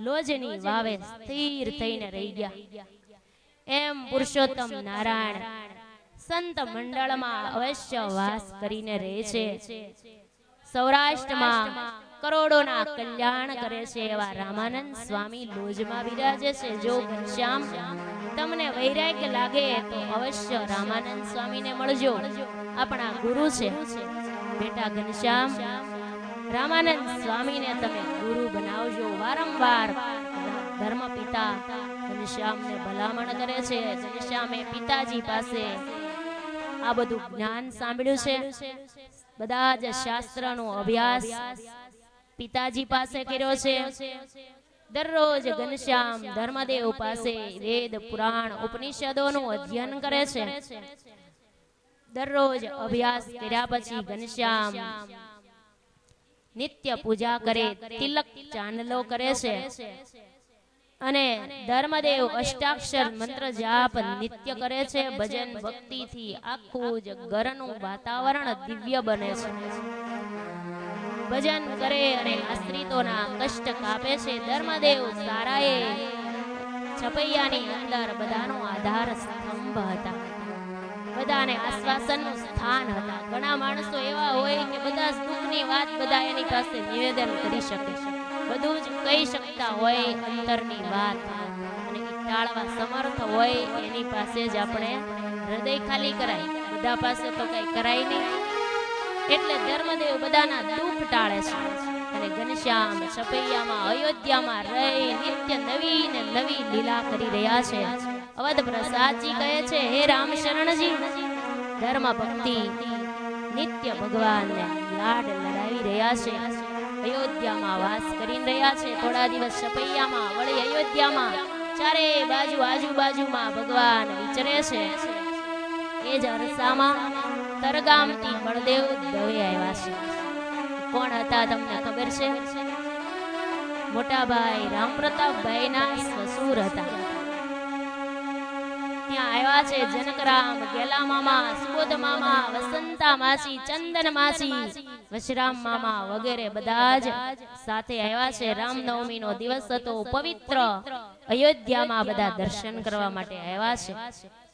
લોજની વાવે સ્થિર થઈને રહી ગયા. એમ પુરુષોત્તમ નારાયણ સંત મંડળમાં અવશ્ય વાસ કરીને રહે છે. સૌરાષ્ટ્રમાં કરોડોના કલ્યાણ કરે છે એવા રામાનંદ સ્વામી લોજમાં બિરાજે છે. જો ઘનશ્યામ તમને વૈરાગ્ય લાગે તો અવશ્ય રામાનંદ સ્વામીને મળજો, આપણા ગુરુ છે. બેટા ઘનશ્યામ, રામાનંદ સ્વામીને તમે ગુરુ બનાવજો. વારંવાર ધર્મ પિતા ઘનશ્યામને ભલામણ કરે છે. ઘનશ્યામે પિતાજી પાસે આ બધું જ્ઞાન સાંભળ્યું છે. બધા જ શાસ્ત્રનો અભ્યાસ પિતાજી પાસે કર્યો છે. દરરોજ ઘનશ્યામ ધર્મદેવ પાસે વેદ પુરાણ ઉપનિષદોનું અધ્યયન કરે છે. દરરોજ અભ્યાસ કર્યા પછી ઘનશ્યામ નિત્ય પૂજા કરે, તિલક ચાંદલો કરે છે અને ધર્મદેવ અષ્ટાક્ષર મંત્ર જાપ નિત્ય કરે છે. ભજન ભક્તિથી આખું જ ઘરનું વાતાવરણ દિવ્ય બને છે. ભજન કરે અને આશ્રિતોના કષ્ટ કાપે છે. ધર્મદેવ સારાએ છપૈયાની અંદર બધાનો આધાર સ્તંભ હતા, બધાને આશ્વાસનનું સ્થાન હતા. ઘણા માણસો એવા હોય કે બધા દુઃખની વાત બધા એની પાસે નિવેદન કરી શકે, બધું જ કહી શકતા હોય અંતરની વાત, અને ટાળવા સમર્થ હોય એની પાસે જ આપણે હૃદય ખાલી કરાય. બધા પાસે તો કઈ કરાય નહીં. એટલે ધર્મદેવ બધાના દુઃખ ટાળે છે. અને ઘનશ્યામ છપૈયામાં અયોધ્યામાં રહી નિત્ય નવી ને નવી લીલા કરી રહ્યા છે. અવધ પ્રસાદજી કહે છે, હે રામ શરણજી, ધર્મ ભક્તિ નિત્ય ભગવાનને લાડ લડાવી રહ્યા છે. અયોધ્યામાં વાસ કરી રહ્યા છે. થોડા દિવસ છપૈયામાં, વળી અયોધ્યામાં, ચારે બાજુ આજુબાજુમાં ભગવાન વિચરે છે. એ જ અરસામાં તરગામથી બળદેવ દવે આવ્યા છે. કોણ હતા તમને ખબર છે? મોટા ભાઈ રામપ્રતાપભાઈ ના સસુર હતા. ત્યાં આવ્યા છે જનકરામ, ગેલા મામા, સુબોધ મામા, વસંતા માસી, ચંદન માસી, વશરામ મામા વગેરે બધા જ સાથે આવ્યા છે. રામનવમી નો દિવસ હતો, પવિત્ર અયોધ્યામાં બધા દર્શન કરવા માટે આવ્યા છે.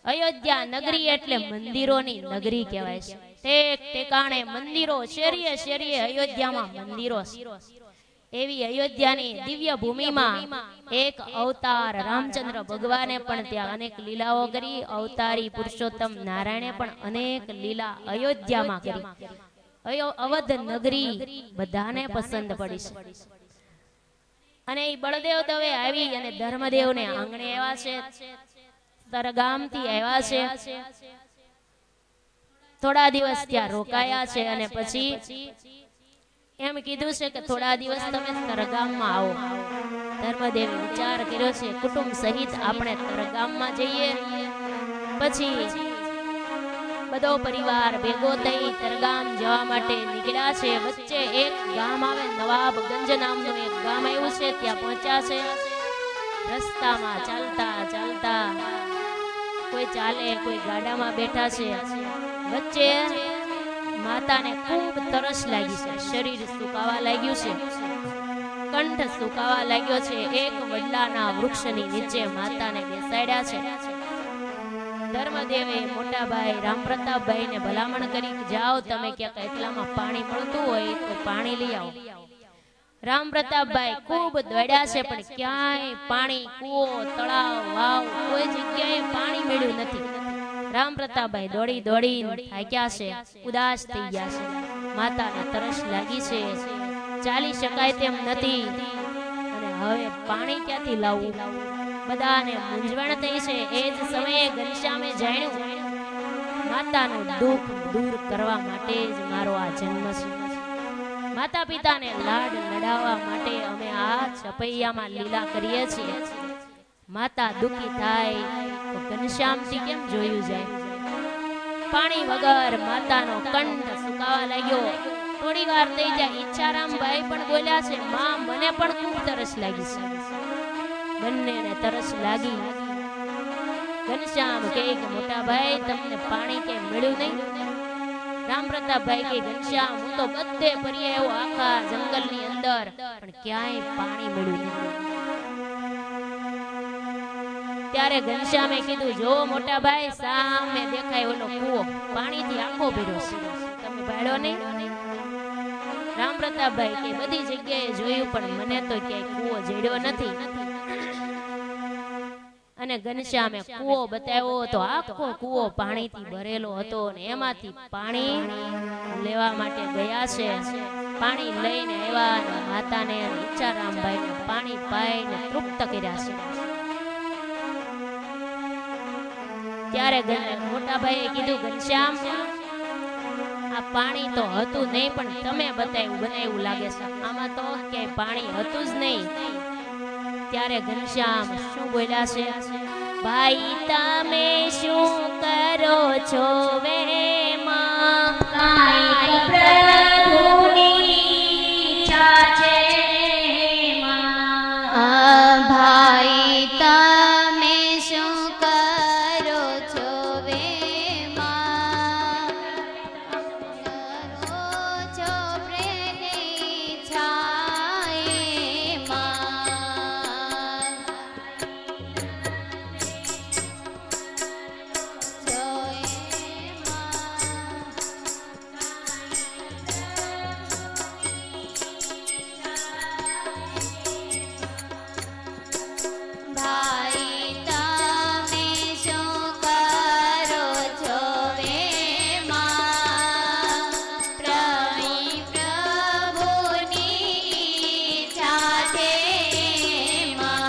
અયોધ્યા નગરી એટલે મંદિરોની નગરી કહેવાય છે. ટેક ટેકાણે મંદિરો, શેરીએ શેરીએ અયોધ્યામાં મંદિરો. એવી અયોધ્યાની દિવ્ય ભૂમિમાં એક અવતાર રામચંદ્ર ભગવાને પણ ત્યાં અનેક લીલાઓ કરી. અવતારી પુરુષોત્તમ નારાયણે પણ અનેક લીલા અયોધ્યામાં કરી. અવધ નગરી બધાને પસંદ પડી છે. અને એ બળદેવ દવે આવી અને ધર્મદેવને આંગણે આવ્યા છે. તરગામથી આવ્યા છે. થોડા દિવસ ત્યાં રોકાયા છે અને પછી એમ કીધું છે કે થોડા દિવસ તમે તરગામમાં આવો. ધર્મદેવે વિચાર કર્યો છે, કુટુંબ સહિત આપણે તરગામમાં જઈએ. પછી બધો પરિવાર ભેગો થઈ તરગામ જવા માટે નીકળ્યા છે. વચ્ચે એક ગામ આવે, નવાબગંજ નામનું એક ગામ આવ્યું છે. ત્યાં પહોંચ્યા છે. રસ્તામાં ચાલતા ચાલતા કોઈ ચાલે, કોઈ ગાડામાં બેઠા છે. વચ્ચે માતાને ખૂબ તરસ લાગી છે. શરીર સુકાવા લાગ્યું છે, કંઠ સુકાવા લાગ્યો છે. એક વડલાના વૃક્ષની નીચે માતાને બેસાડ્યા છે. ધર્મદેવે મોટા ભાઈ રામપ્રતાપભાઈ ને ભલામણ કરી, જાઓ તમે ક્યાંક એટલામાં પાણી મળતું હોય તો પાણી લઈ આવો. રામપ્રતાપભાઈ ખૂબ દોડ્યા છે, પણ ક્યાંય પાણી, કૂવો, તળાવ, વાવ, કોઈ જગ્યાએ પાણી મળ્યું નથી. રામપ્રતાપભાઈ દોડી દોડી થાક્યા છે, ઉદાસ થઈ ગયા છે. માતાને તરસ લાગી છે, ચાલી શકાય તેમ નથી, અને હવે પાણી ક્યાંથી લાવવું? બધાને મૂંઝવણ થઈ છે. એ જ સમયે ઘનશ્યામે જાણ્યું, માતાનું દુઃખ દૂર કરવા માટે જ મારો આ જન્મ છે. માતા પિતાને લાડ લડાવવા માટે અમે આ છપૈયામાં લીલા કરીએ છીએ. માતા દુઃખી થાય તો ઘનશ્યામથી કેમ જોયું જાય? પાણી વગર માતાનો કંઠ સુકાવા લાગ્યો. થોડી વાર થઈ જાય, ઈચ્છારામભાઈ પણ બોલ્યા છે, માં મને પણ ખૂબ તરસ લાગી છે. બંનેને તરસ લાગી. ઘનશ્યામ કહે કે મોટા ભાઈ તમને પાણી કે મળ્યું નહીં? રામપ્રતાપભાઈ કે ઘનશ્યામ હું તો બધે ફરી આવ્યો, આખા જંગલની અંદર, પણ ક્યાંય પાણી મળ્યું નહીં. ત્યારે ઘનશ્યામે કીધું, જો મોટા ભાઈ, સામે દેખાય ઓલો કૂવો, પાણીથી આખો ભર્યો છે, તમે ભાળ્યો નહીં? રામ પ્રતાપભાઈ કે બધી જગ્યાએ જોયું પણ મને તો ક્યાંય કૂવો જડ્યો નથી. અને ઘનશ્યામે કૂવો બતાવ્યો તો આખો કૂવો પાણીથી ભરેલો હતો અને એમાંથી પાણી લેવા માટે ગયા છે. પાણી લઈને આવ્યા અને માતાને ઈચ્છારામભાઈને પાણી પાઈને તૃપ્ત કર્યા છે. ત્યારે મોટા ભાઈએ કીધું, ઘનશ્યામ, આ પાણી તો હતું નહીં પણ તમે બનાવ્યું લાગે છે, આમાં તો ક્યાંય પાણી હતું જ નહીં. ત્યારે ઘનશ્યામ શું બોલ્યા છે? ભાઈ તમે શું કરો છો વે માં? કાંઈક પ્રભુની ઈચ્છા છે માં. ભાઈ તમે શું કરો છો વે માં? કરો છો પ્રેમની છાએ માં. ભાઈ તમે શું કરો છો વે માં? પ્રભુની ઈચ્છા છે માં.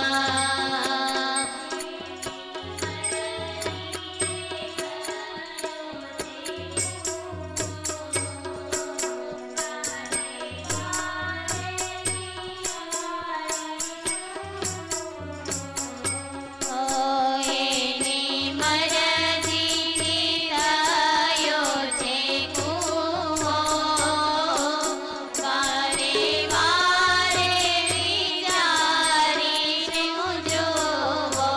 એની મરજીથી થયો છે કૂવો. વારે વારે વિચારીને જોવો.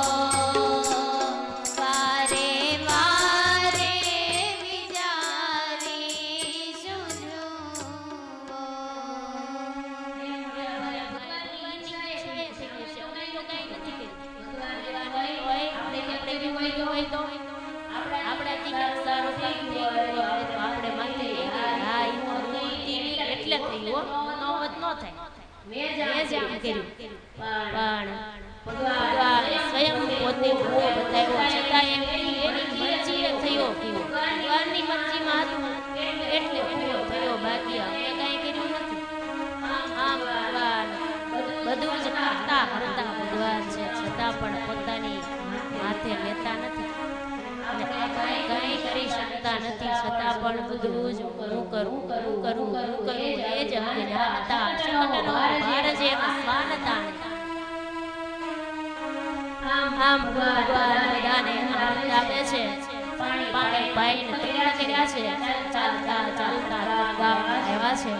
વારે વારે વિચારીશું જોવો. સ્વયં પોતે કૂવો બતાવ્યો છતાં એની મરજીએ થયો કૂવો. ભગવાનની મરજીમાં હતું એટલે કૂવો થયો, બાકી અમે કઈ કર્યું નથી. આમ ભગવાન બધું જ કરતા કરતા ભગવાન છે, છતાં પણ પોતાની માથે લેતા નથી અને કઈ કરી શકતા નથી, છતાં પણ બધું જ હું કરું એ જ હતા. ભાર જે માનતા આમ ભગવાન બધાને આનંદ આપે છે. પાણી પાઈને તૈયાર કર્યા છે. ચાલતા ચાલતા ગામ આવ્યા છે.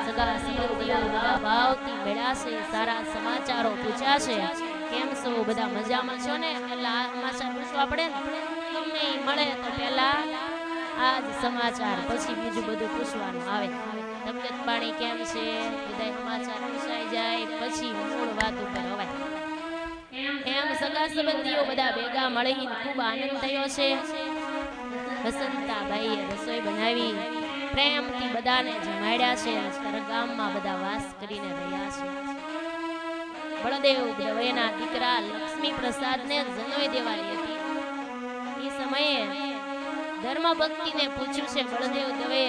સગા સંબંધીઓ બધા ભાવથી મળ્યા છે. સારા સમાચારો પૂછ્યા છે. કેમ છો બધા મજામાં છો ને? એટલે આ સમાચાર પૂછવા પડે ને, ગમે ઈ મળે તો પહેલા આ જ સમાચાર, પછી બીજું બધું પૂછવાનું આવે. તબિયત પાણી કેમ છે બધા સમાચાર પૂછાઈ જાય પછી મૂળ વાત ઉપર અવાય. એમ સગા સંબંધીઓ બધા ભેગા મળીને ખૂબ આનંદ થયો છે. વસંતાબાઈએ રસોઈ બનાવી પ્રેમથી બધાને જમાડ્યા છે. ગામમાં બધા વાસ કરીને રહ્યા છે. બળદેવ દવેના દીકરા લક્ષ્મી પ્રસાદને જનોઈ દેવાની હતી. એ સમયે ધર્મ ભક્તિને પૂછ્યું છે બળદેવ દવે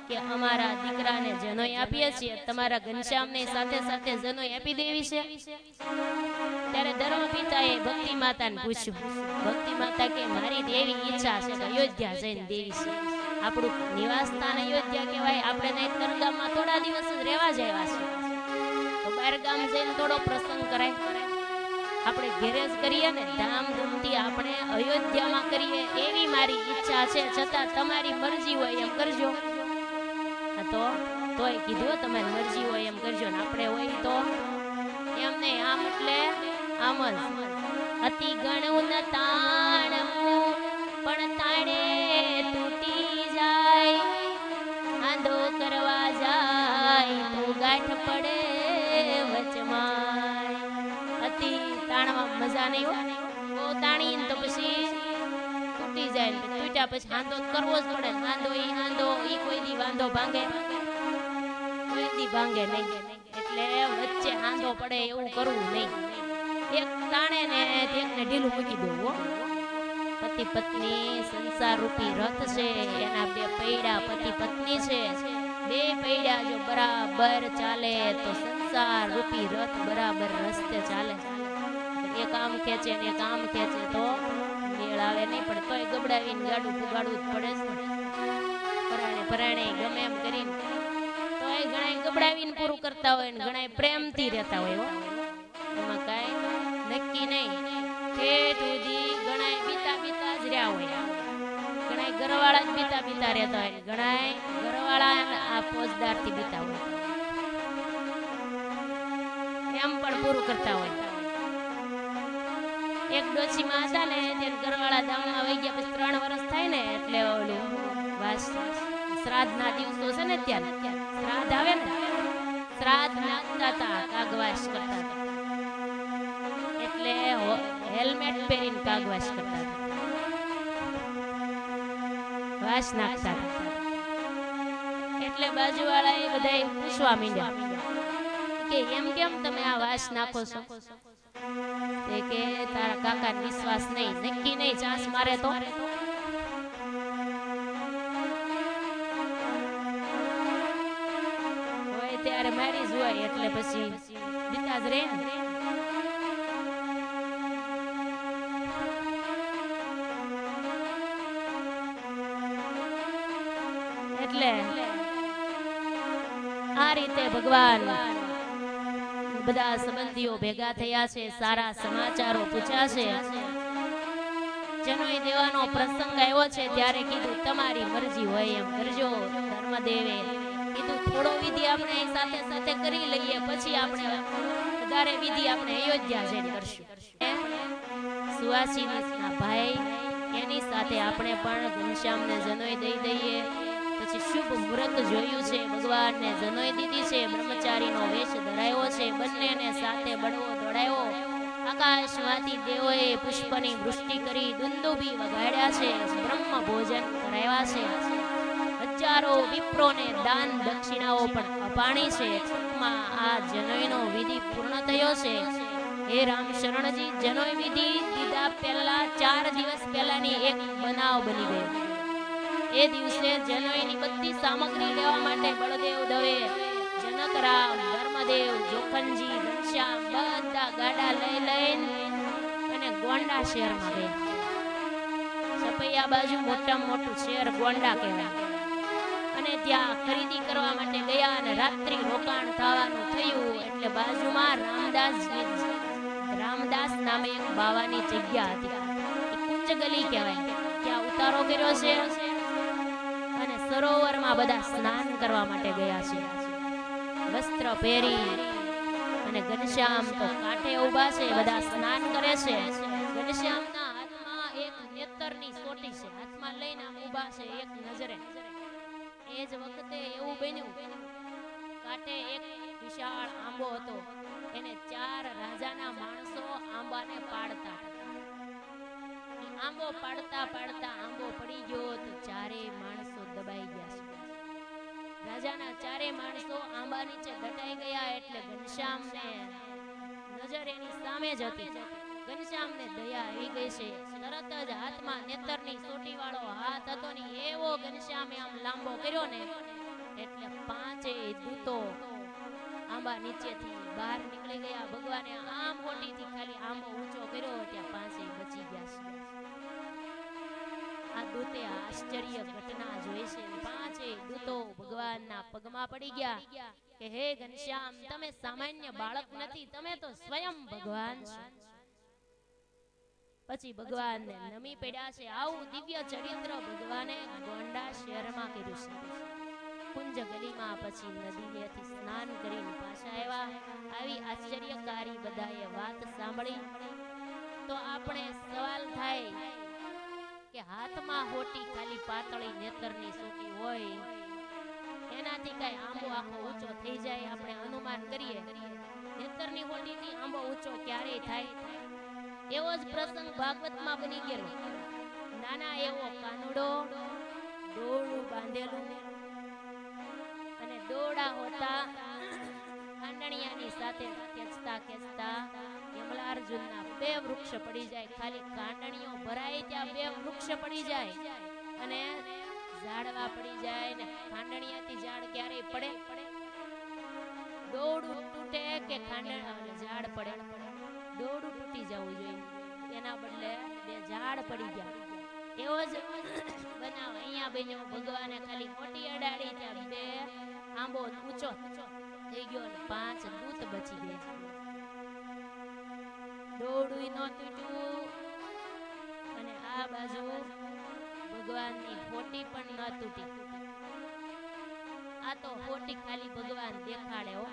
કે અમારા દીકરાને જનોઈ આપીએ છીએ, તમારા ઘનશ્યામને સાથે સાથે જનોઈ આપી દેવી છે. ત્યારે ધર્મ પિતાએ ભક્તિ માતાને પૂછ્યું. ભક્તિ માતા કે મારી દેવી ઈચ્છા છે કે અયોધ્યા જઈને દેવી છે. આપણું નિવાસ સ્થાન અયોધ્યા કહેવાય. આપણે નહીં દરગાહમાં થોડા દિવસ જ રહેવા જ આવ્યા છે, તો બહાર ગામ જઈને થોડો પ્રસંગ કરાય. આપણે ઘેરે જ કરીએ ને, ધામધૂમથી આપણે અયોધ્યામાં કરીએ એવી મારી ઈચ્છા છે, છતાં તમારી મરજી હોય એમ કરજો. તોય કીધું તમારી મરજી હોય એમ કરજો ને આપણે હોય તો એમ નહીં. આમ એટલે આમ જ અતિ ગણું ન તાણવું પણ તાણે તૂટી જાય. આંધો કરવા જાય તો ગાંઠ પડે વચમાં. અતિ તાણવા મજા નહીં હોય. વચ્ચા પછી હાંધો કરવો જ પડે. હાંધો ઈ કોઈ દી વાંધો ભાંગે, કોઈ દી ભાંગે નહીં. એટલે વચ્ચે હાંધો પડે એવું કરવું નહીં. એક તાણે ને એકને ઢીલું મૂકી દેવું. પતિ પત્ની સંસાર રૂપી રથ છે, એના બે પૈડા પતિ પત્ની છે. બે પૈડા જો બરાબર ચાલે તો સંસાર રૂપી રથ બરાબર રસ્તે ચાલે. એક આમ ખેંચે ને એક આમ ખેંચે તો મેળ આવે નહીં. પણ તોય ગબડાવીને ગાડું પુગાડવું જ પડે છે. પરાણે ગમે એમ કરીને તોય ઘણાય ગબડાવીને પૂરું કરતા હોય ને ઘણાય પ્રેમથી રહેતા હોય. એમાં કાંઈ નક્કી નહીં. ઠેઠ સુધી ઘણાય બીતા જ રહ્યા હોય. ઘણાય ઘરવાળા જ બીતા રહેતા હોય, ઘણાય ઘરવાળા આ ફોજદારથી બીતા હોય. એમ પણ પૂરું કરતા હોય. એક ડોશીમાં હતા ને ત્યારે ઘરવાળા દામમાં વહી ગયા પછી 3 વર્ષ થાય ને એટલે ઓલું વાસ શ્રાદ્ધના દિવસો છે ને ત્યારે શ્રાદ્ધ આવે ને, શ્રાદ્ધ નાખતા હતા, કાગવાસ કરતા હતા. એટલે હેલ્મેટ પહેરીને કાગવાસ કરતા હતા, વાસ નાખતા હતા. એટલે બાજુવાળાએ બધાએ પૂછવા માંડ્યા કે એમ કેમ તમે આ વાસ નાખો છો? કે તારા કાકા વિશ્વાસ નહીં, નક્કી નહીં, ચાન્સ મારે તો. હોય ત્યારે મારી જ હોય એટલે પછી દીતા જ રહે. એટલે આ રીતે ભગવાન બધા સંબંધીઓ ભેગા થયા છે, સારા સમાચારો પૂછ્યા છે. જનોઈ દેવાનો પ્રસંગ આવ્યો છે ત્યારે કીધું તમારી મરજી હોય એમ કરજો. ધર્મદેવે કીધું થોડો વિધિ આપણે સાથે સાથે કરી લઈએ, પછી આપણે વધારે વિધિ આપણે અયોધ્યા જઈને કરશું. સુવાસીના ભાઈ એની સાથે આપણે પણ ઘનશ્યામને જનોઈ દઈ દઈએ. પછી શુભ મુહૂર્ત જોયું છે, ભગવાનને જનોઈ દીધી છે, બ્રહ્મચારીનો વેશ ધરાયો છે, બંનેને સાથે બળવો દોડાયો. આકાશમાંથી દેવોએ પુષ્પની વૃષ્ટિ કરી, દુંદુભી વગાડ્યા છે, બ્રહ્મ ભોજન કરાવ્યા છે. હજારો વિપ્રોને દાન દક્ષિણાઓ પણ અપાણી છે. ટૂંકમાં આ જનોઈનો વિધિ પૂર્ણ થયો છે. હે રામ શરણજી, જનોઈ વિધિ દીધા પહેલા 4 દિવસ પહેલાની એક બનાવ બની ગયો. એ દિવસે જનોઈની બધી સામગ્રી લેવા માટે બળદેવ દવે, જનકરામ, ધર્મદેવ, જોખનજી, ઘનશ્યામ બધા ગાડા લઈને અને ગોંડા શહેરમાં ગયા. સપૈયા બાજુ મોટામાં મોટું શહેર ગોંડા કહેવાય. અને ત્યાં ખરીદી કરવા માટે ગયા અને રાત્રિ રોકાણ થવાનું થયું. એટલે બાજુમાં રામદાસ નામે એક બાવાની જગ્યા હતી, એ કુંજ ગલી કહેવાય. ત્યાં ઉતારો કર્યો છે અને સરોવરમાં બધા સ્નાન કરવા માટે ગયા છે. વસ્ત્ર પહેરી અને ઘનશ્યામ તો કાંઠે ઊભા છે, બધા સ્નાન કરે છે. ઘનશ્યામના હાથમાં એક નેતરની સોટી છે, હાથમાં લઈને આમ ઊભા છે એક નજરે. એ જ વખતે એવું બન્યું, કાંઠે એક વિશાળ આંબો હતો, એને 4 રાજાના માણસો આંબાને પાડતા હતા. આંબો પાડતા આંબો પડી ગયો તો 4 માણસો દબાઈ ગયા છે. રાજાના 4 માણસો આંબા નીચે દટાઈ ગયા. એટલે ઘનશ્યામને નજર એની સામે જ હતી. ઘનશ્યામને દયા આવી ગઈ છે. તરત જ હાથમાં નેતરની સોટી વાળો હાથ હતો ને એવો ઘનશ્યામે આમ લાંબો કર્યો ને એટલે 5 દૂતો આંબા નીચેથી બહાર નીકળી ગયા. ભગવાને આમ મોટીથી ખાલી આંબો ઊંચો કર્યો, ત્યાં 5 બચી ગયા છે. આ દૂતે આશ્ચર્ય ઘટના જોઈ છે. 5 દૂતો ભગવાનના પગમાં પડી ગયા કે હે ઘનશ્યામ, તમે સામાન્ય બાળક નથી, તમે તો સ્વયં ભગવાન છો. પછી ભગવાનને નમી પડ્યા છે. આવું દિવ્ય ચરિત્ર ભગવાને ગોંડા શહેરમાં કર્યું છે. કુંજ ગલીમાં પછી નદીએથી સ્નાન કરીને પાછા આવ્યા. આવી આશ્ચર્યકારી બધાએ વાત સાંભળી તો આપણે સવાલ થાય કે હાથમાં હોટી ખાલી પાતળી નેતરની સોટી હોય એનાથી કઈ આંબો આખો ઊંચો થઈ જાય? આપણે અનુમાન કરીએ. નેતરની હોટીથી આંબો ઊંચો ક્યારેય થાય? એવો જ પ્રસંગ ભાગવતમાં બની ગયેલો. નાના એવો કાનુડો દોરડું બાંધેલું અને દોરડા હોતા કાંડણિયાની સાથે ખેંચતા ખેંચતા યમલાર્જુનના 2 વૃક્ષ પડી જાય. ખાલી કાંડણીઓ ભરાય ત્યાં 2 વૃક્ષ પડી જાય અને ઝાડવા પડી જાય ને કાંડણિયાથી ઝાડ ક્યારેય પડે? દોરડું તૂટે કે ઝાડ પડે? દોરડું તૂટી જવું જોઈએ, એના બદલે 2 ઝાડ પડી ગયા. એવો જ બનાવ અહીંયા બન્યો. ભગવાને ખાલી મોટી અડાડી ત્યાં 2 આંબો ઊંચો થઈ ગયો અને 5 દૂત બચી ગયા. દોરડું ન તૂટ્યું અને આ બાજુ ભગવાનની ફોટી પણ ન તૂટી. આ તો ફોટી ખાલી ભગવાન દેખાડે હો,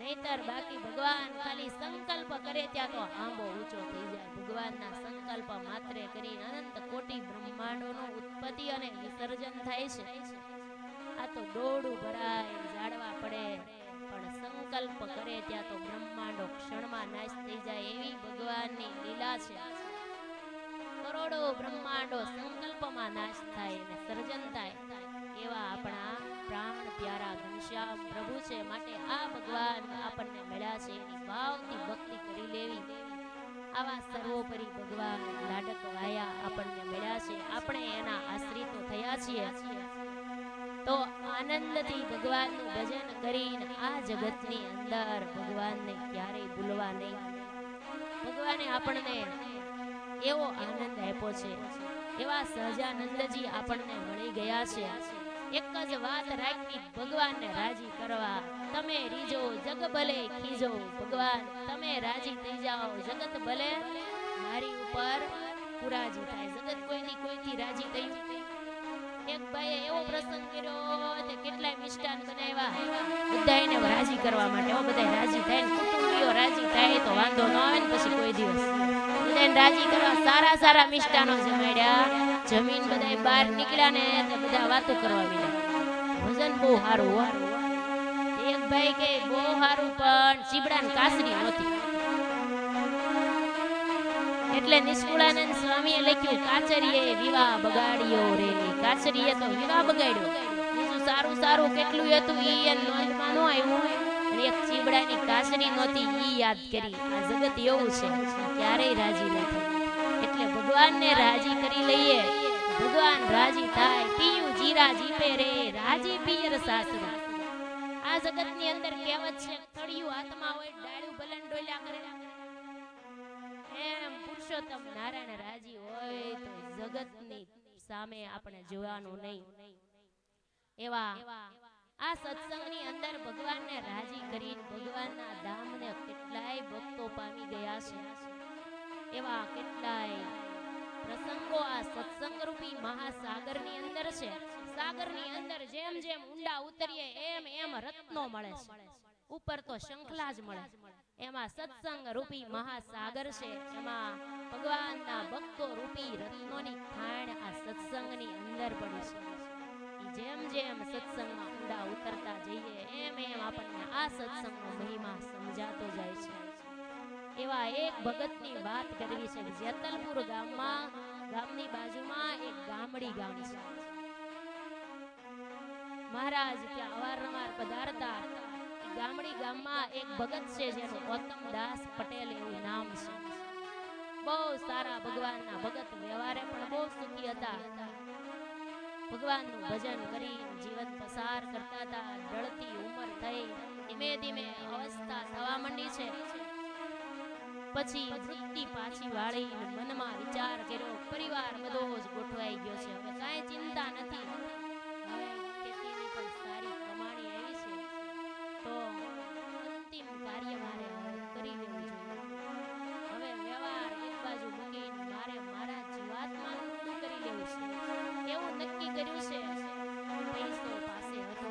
નહીતર બાકી ભગવાન ખાલી સંકલ્પ કરે ત્યાં તો આંબો ઊંચો થઈ જાય. ભગવાનના સંકલ્પ માત્રે કરી અનંત કોટી બ્રહ્માંડોનું ઉત્પત્તિ અને વિસર્જન થાય છે. આ તો દોરડું ભરાય, ઝાડવા પડે, પણ સંકલ્પ કરે ત્યાં તો બ્રહ્માંડો ક્ષણમાં નાશ થઈ જાય. એવી ભગવાનની લીલા છે. કરોડો બ્રહ્માંડો સંકલ્પમાં નાશ થાય અને સર્જન થાય. એવા આપણા પ્રાણ પ્યારા ઘનશ્યામ પ્રભુ છે. માટે આ ભગવાન આપણને મળ્યા છે, એની ભાવથી ભક્તિ કરી લેવી. આવા સર્વોપરી ભગવાન લાડક વાયા આપણને મળ્યા છે. આપણે એના આશ્રિતો થયા છીએ તો આનંદથી ભગવાનનું ભજન કરીને આ જગતની અંદર ભગવાનને ક્યારેય ભૂલવા નહીં. ભગવાને આપણને એવો આનંદ આપ્યો છે. એવા સહજાનંદજી આપણને મળી ગયા છે. એક જ વાત રાખી ભગવાનને રાજી કરવા. તમે રીજો જગ ભલે ખીજો, ભગવાન તમે રાજી થઈ જાઓ, જગત ભલે મારી ઉપર પુરાજી થાય. જગત કોઈથી રાજી થયું? એક ભાઈએ એવો પ્રસંગ કર્યો કે કેટલાય મિષ્ટાન બનાવ્યા બધાને રાજી કરવા માટે. બધા રાજી થાય ને કુટુંબીઓ રાજી થાય તો વાંધો ન આવે ને પછી કોઈ દિવસ બધાને રાજી કરવા સારા સારા મિષ્ટાનો જમાડ્યા. જમીન બધા બહાર નીકળ્યા ને બધા વાતો કરવા માંડ્યા. ભજન બહુ સારું હો. એક ભાઈ કે બહુ સારું પણ ચીબડા ને કાસરી નહોતી. એટલે નિષ્કુળાનંદ સ્વામીએ લખ્યું કાચરીએ વિવાહ બગાડ્યો રે. કાચરીએ તો વિવાહ બગાડ્યો. બીજું સારું સારું કેટલું હતું ઈ એન નોંધમાં ન આવ્યું. અને એક ચીબડાની કાચરી નહોતી ઈ યાદ કરી. આ જગત એવું છે, ક્યારેય રાજી નથી. એટલે ભગવાનને રાજી કરી લઈએ, ભગવાન રાજી થાય. પીયું જીરા જીપે રે રાજી પિયર સાસુ. આ જગતની અંદર કહેવત છે, થળિયું હાથમાં હોય ડાળ્યું ભલન ડોલ્યા કરે. એમ પુરુષોત્તમ નારાયણ રાજી હોય તો જગતની સામે આપણે જોવાનું નહીં. એવા આ સત્સંગની અંદર ભગવાનને રાજી કરી ભગવાનના ધામને કેટલાય ભક્તો પામી ગયા છે. એવા કેટલાય પ્રસંગો આ સત્સંગ રૂપી મહાસાગરની અંદર છે. સાગરની અંદર જેમ જેમ ઊંડા ઉતરીએ એમ એમ રત્નો મળે છે. ઉપર તો શંખલા જ મળે. એમાં સત્સંગ રૂપી મહાસાગર છે. એમાં ભગવાનના ભક્તો રૂપી રત્નોની ખાણ આ સત્સંગની અંદર પડી છે. જેમ જેમ સત્સંગમાં ઊંડા ઉતરતા જઈએ એમ એમ આપણને આ સત્સંગનો મહિમા સમજાતો જાય છે. એવા એક ભગતની વાત કરવી છે. જેતલપુર ગામની બાજુમાં એક ગામડી ગામ છે. મહારાજ ત્યાં અવારનવાર પધારતા. ગામડી ગામમાં એક ભગત છે જેનું ગૌતમદાસ પટેલ એવું નામ છે. બહુ સારા ભગવાનના ભગત, વ્યવહારે પણ બહુ સુખી હતા. ભગવાનનું ભજન કરી જીવન પસાર કરતા હતા. ઢળતી ઉંમર થઈ, ધીમે ધીમે અવસ્થા થવા માંડી છે. પછી વૃત્તિ પાછી વાળી મનમાં વિચાર કર્યો, પરિવાર બધો જ ગોઠવાઈ ગયો છે. હવે કાંઈ ચિંતા નથી. હવે ખેતીની પણ સારી કમાણી આવી છે તો અંતિમ કાર્ય મારે કરી લેવું જોઈએ. હવે વ્યવહાર એક બાજુ મૂકીને મારે મારા જીવાત્માનું પૂરું કરી લેવું છે. એવું નક્કી કર્યું છે. પૈસો પાસે હતો,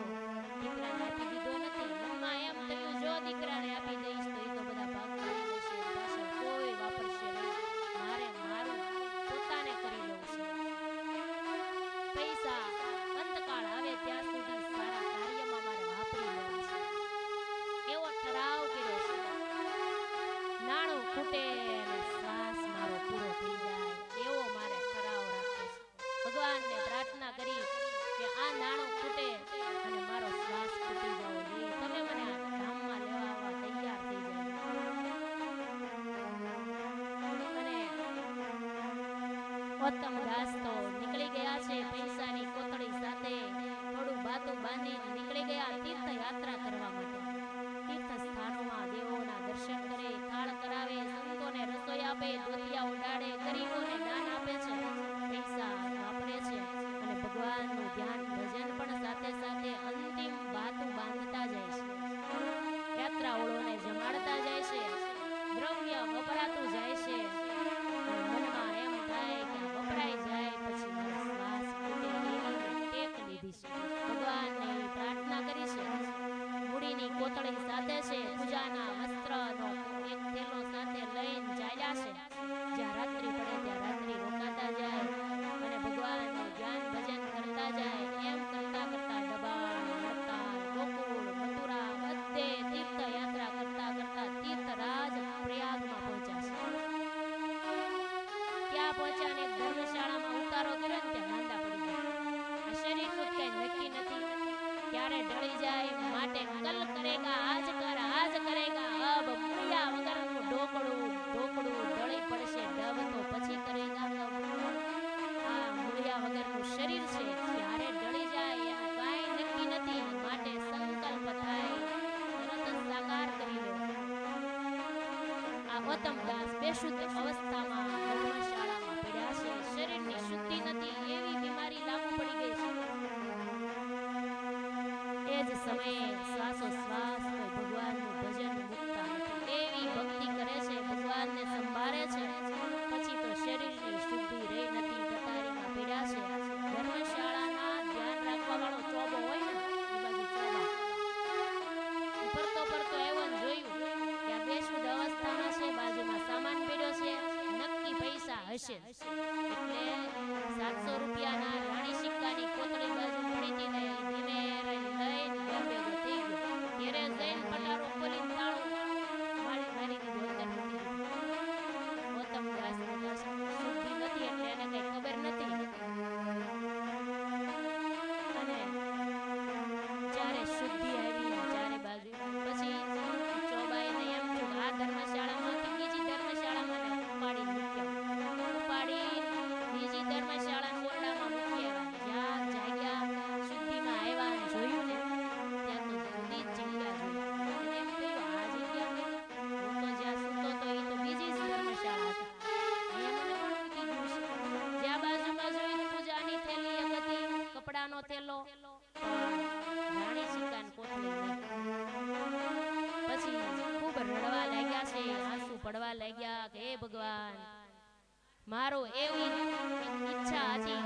દીકરાને આપી દીધો નથી. મનમાં એમ થયું જો દીકરાને આપી દઈશ તો એ તો બધા ભાગ કરી લેશે, પાછળ કોઈ વાપરશે નહીં. મારે મારું પોતાને કરી લેવું છે. પૈસા અંતકાળ આવે ત્યાં સુધી સારા કાર્યમાં મારે વાપરી લેવું છે. એવો ઠરાવ કર્યો છે. નાણું ખૂટે અને શ્વાસ મારો પૂરો થઈ જાય એવો મારે ઠરાવ ગૌતમદાસ તો નીકળી ગયા છે પૈસાની કોથળી સાથે, થોડું બાતું બાંધી નીકળી ગયા તીર્થયાત્રા કરવા માટે. તીર્થ સ્થાનોમાં દેવોના દર્શન કરે, થાળ કરાવે, સંતોને રસોઈ આપે, ધોતિયા ઉડાડે, ગરીબોને દાન આપે છે, પૈસા વાપરે છે અને ભગવાનનું ધ્યાન ભજન પણ સાથે સાથે અંતિમ બાતું બાંધતા જાય છે. યાત્રાળુઓને જમાડતા જાય છે, દ્રવ્ય વપરાતું જાય છે અને મનમાં એમ થાય કે વપરાઈ જાય પછી મારો શ્વાસ ફૂટે એવી ટેક લીધી છે. ભગવાનને એવી પ્રાર્થના કરી છે. મૂડીની કોથળી સાથે છે, પૂજાના વસ્ત્રનો એક થેલો સાથે લઈને ચાલ્યા છે. જ્યાં રાત્રિ પડે ત્યાં રાત્રિ રોકાતા જાય અને ભગવાનનું ધ્યાન ભજન કરતા જાય. એમ કરતા કરતા દબાણ, હડતાલ, ગોકુળ, મથુરા બધે તીર્થયાત્રા કરતા કરતા તીર્થરાજ પ્રયાગમાં પહોંચ્યા છે. ત્યાં પહોંચ્યા ને ધર્મશાળામાં ઉતારો કર્યો ને ત્યાં માંદા પડી ગયા. આ શરીરનું કઈ નક્કી નથી, ક્યારે ઢળી જાય, માટે કલ કરેગા આજ કરેગા અબ મુળિયા વગરનું ઢોકળું ઢળી પડશે ડબ તો પછી કરેગા કબ. આ મુળિયા વગરનું શરીર છે, ક્યારે ઢળી જાય એનું કાંઈ નક્કી નથી, માટે સંકલ્પ થાય તરત જ સાકાર કરી લો. આ ગૌતમદાસ બેશુદ્ધ અવસ્થામાં ધર્મશાળામાં પડ્યા છે. શરીરની શુદ્ધિ નથી એવી બીમારી લાગુ પડી ગઈ છે. એ જ સમયે શ્વાસોશ્વાસ કોઈ ભગવાનનું ભજન મૂકતા નથી, એવી ભક્તિ કરે છે, ભગવાનને સંભાળે છે, પછી તો શરીરની શુદ્ધિ રહી નથી. કતારીમાં પડ્યા છે. ધર્મશાળાના ધ્યાન રાખવા વાળો ચોબો હોય ને એ બાજુ ચોબા ફરતો આવ્યો ને જોયું કે આ બેશુદ્ધ અવસ્થામાં છે, બાજુમાં સામાન પડ્યો છે, નક્કી પૈસા હશે એટલે 700 રૂપિયાના રાણી સિક્કાની કોથળી બાજુ પડી હતી ને ધીમે લઈને ભેગો થઈ ગયો. ઘેરે જઈને પટારો ખોલીને તાળું મારી દીધું, અંદર મૂકી દીધું. ગૌતમદાસ શુદ્ધિ નથી એટલે એને કઈ ખબર નથી. અને જ્યારે શુદ્ધિ આવી ચારે બાજુ પછી ચોબાઈને એમ થયું આ ધર્મશાળામાંથી બીજી ધર્મશાળામાં ને ઉપાડી બીજી ધર્મશાળાના ઓરડામાં મૂકી આવ્યા. જ્યાં જાગ્યા શુદ્ધિમાં આવ્યા અને જોયું ને ત્યાં તો જુદી જ જગ્યા જોઈ. અને એમ કહ્યું આ જગ્યા હું તો જ્યાં સૂતો તો એ તો બીજી જ ધર્મશાળા હતી, અહીંયા મને પણ મૂકી ગયું છે. જ્યાં બાજુમાં જોયું પૂજાની થેલી એક હતી, કપડાનો થેલો, રાણી સિક્કાની કોથળી નહીં. પછી ખૂબ રડવા લાગ્યા છે, આંસુ પડવા લાગ્યા કે હે ભગવાન, મારો એવી ઈચ્છા હતી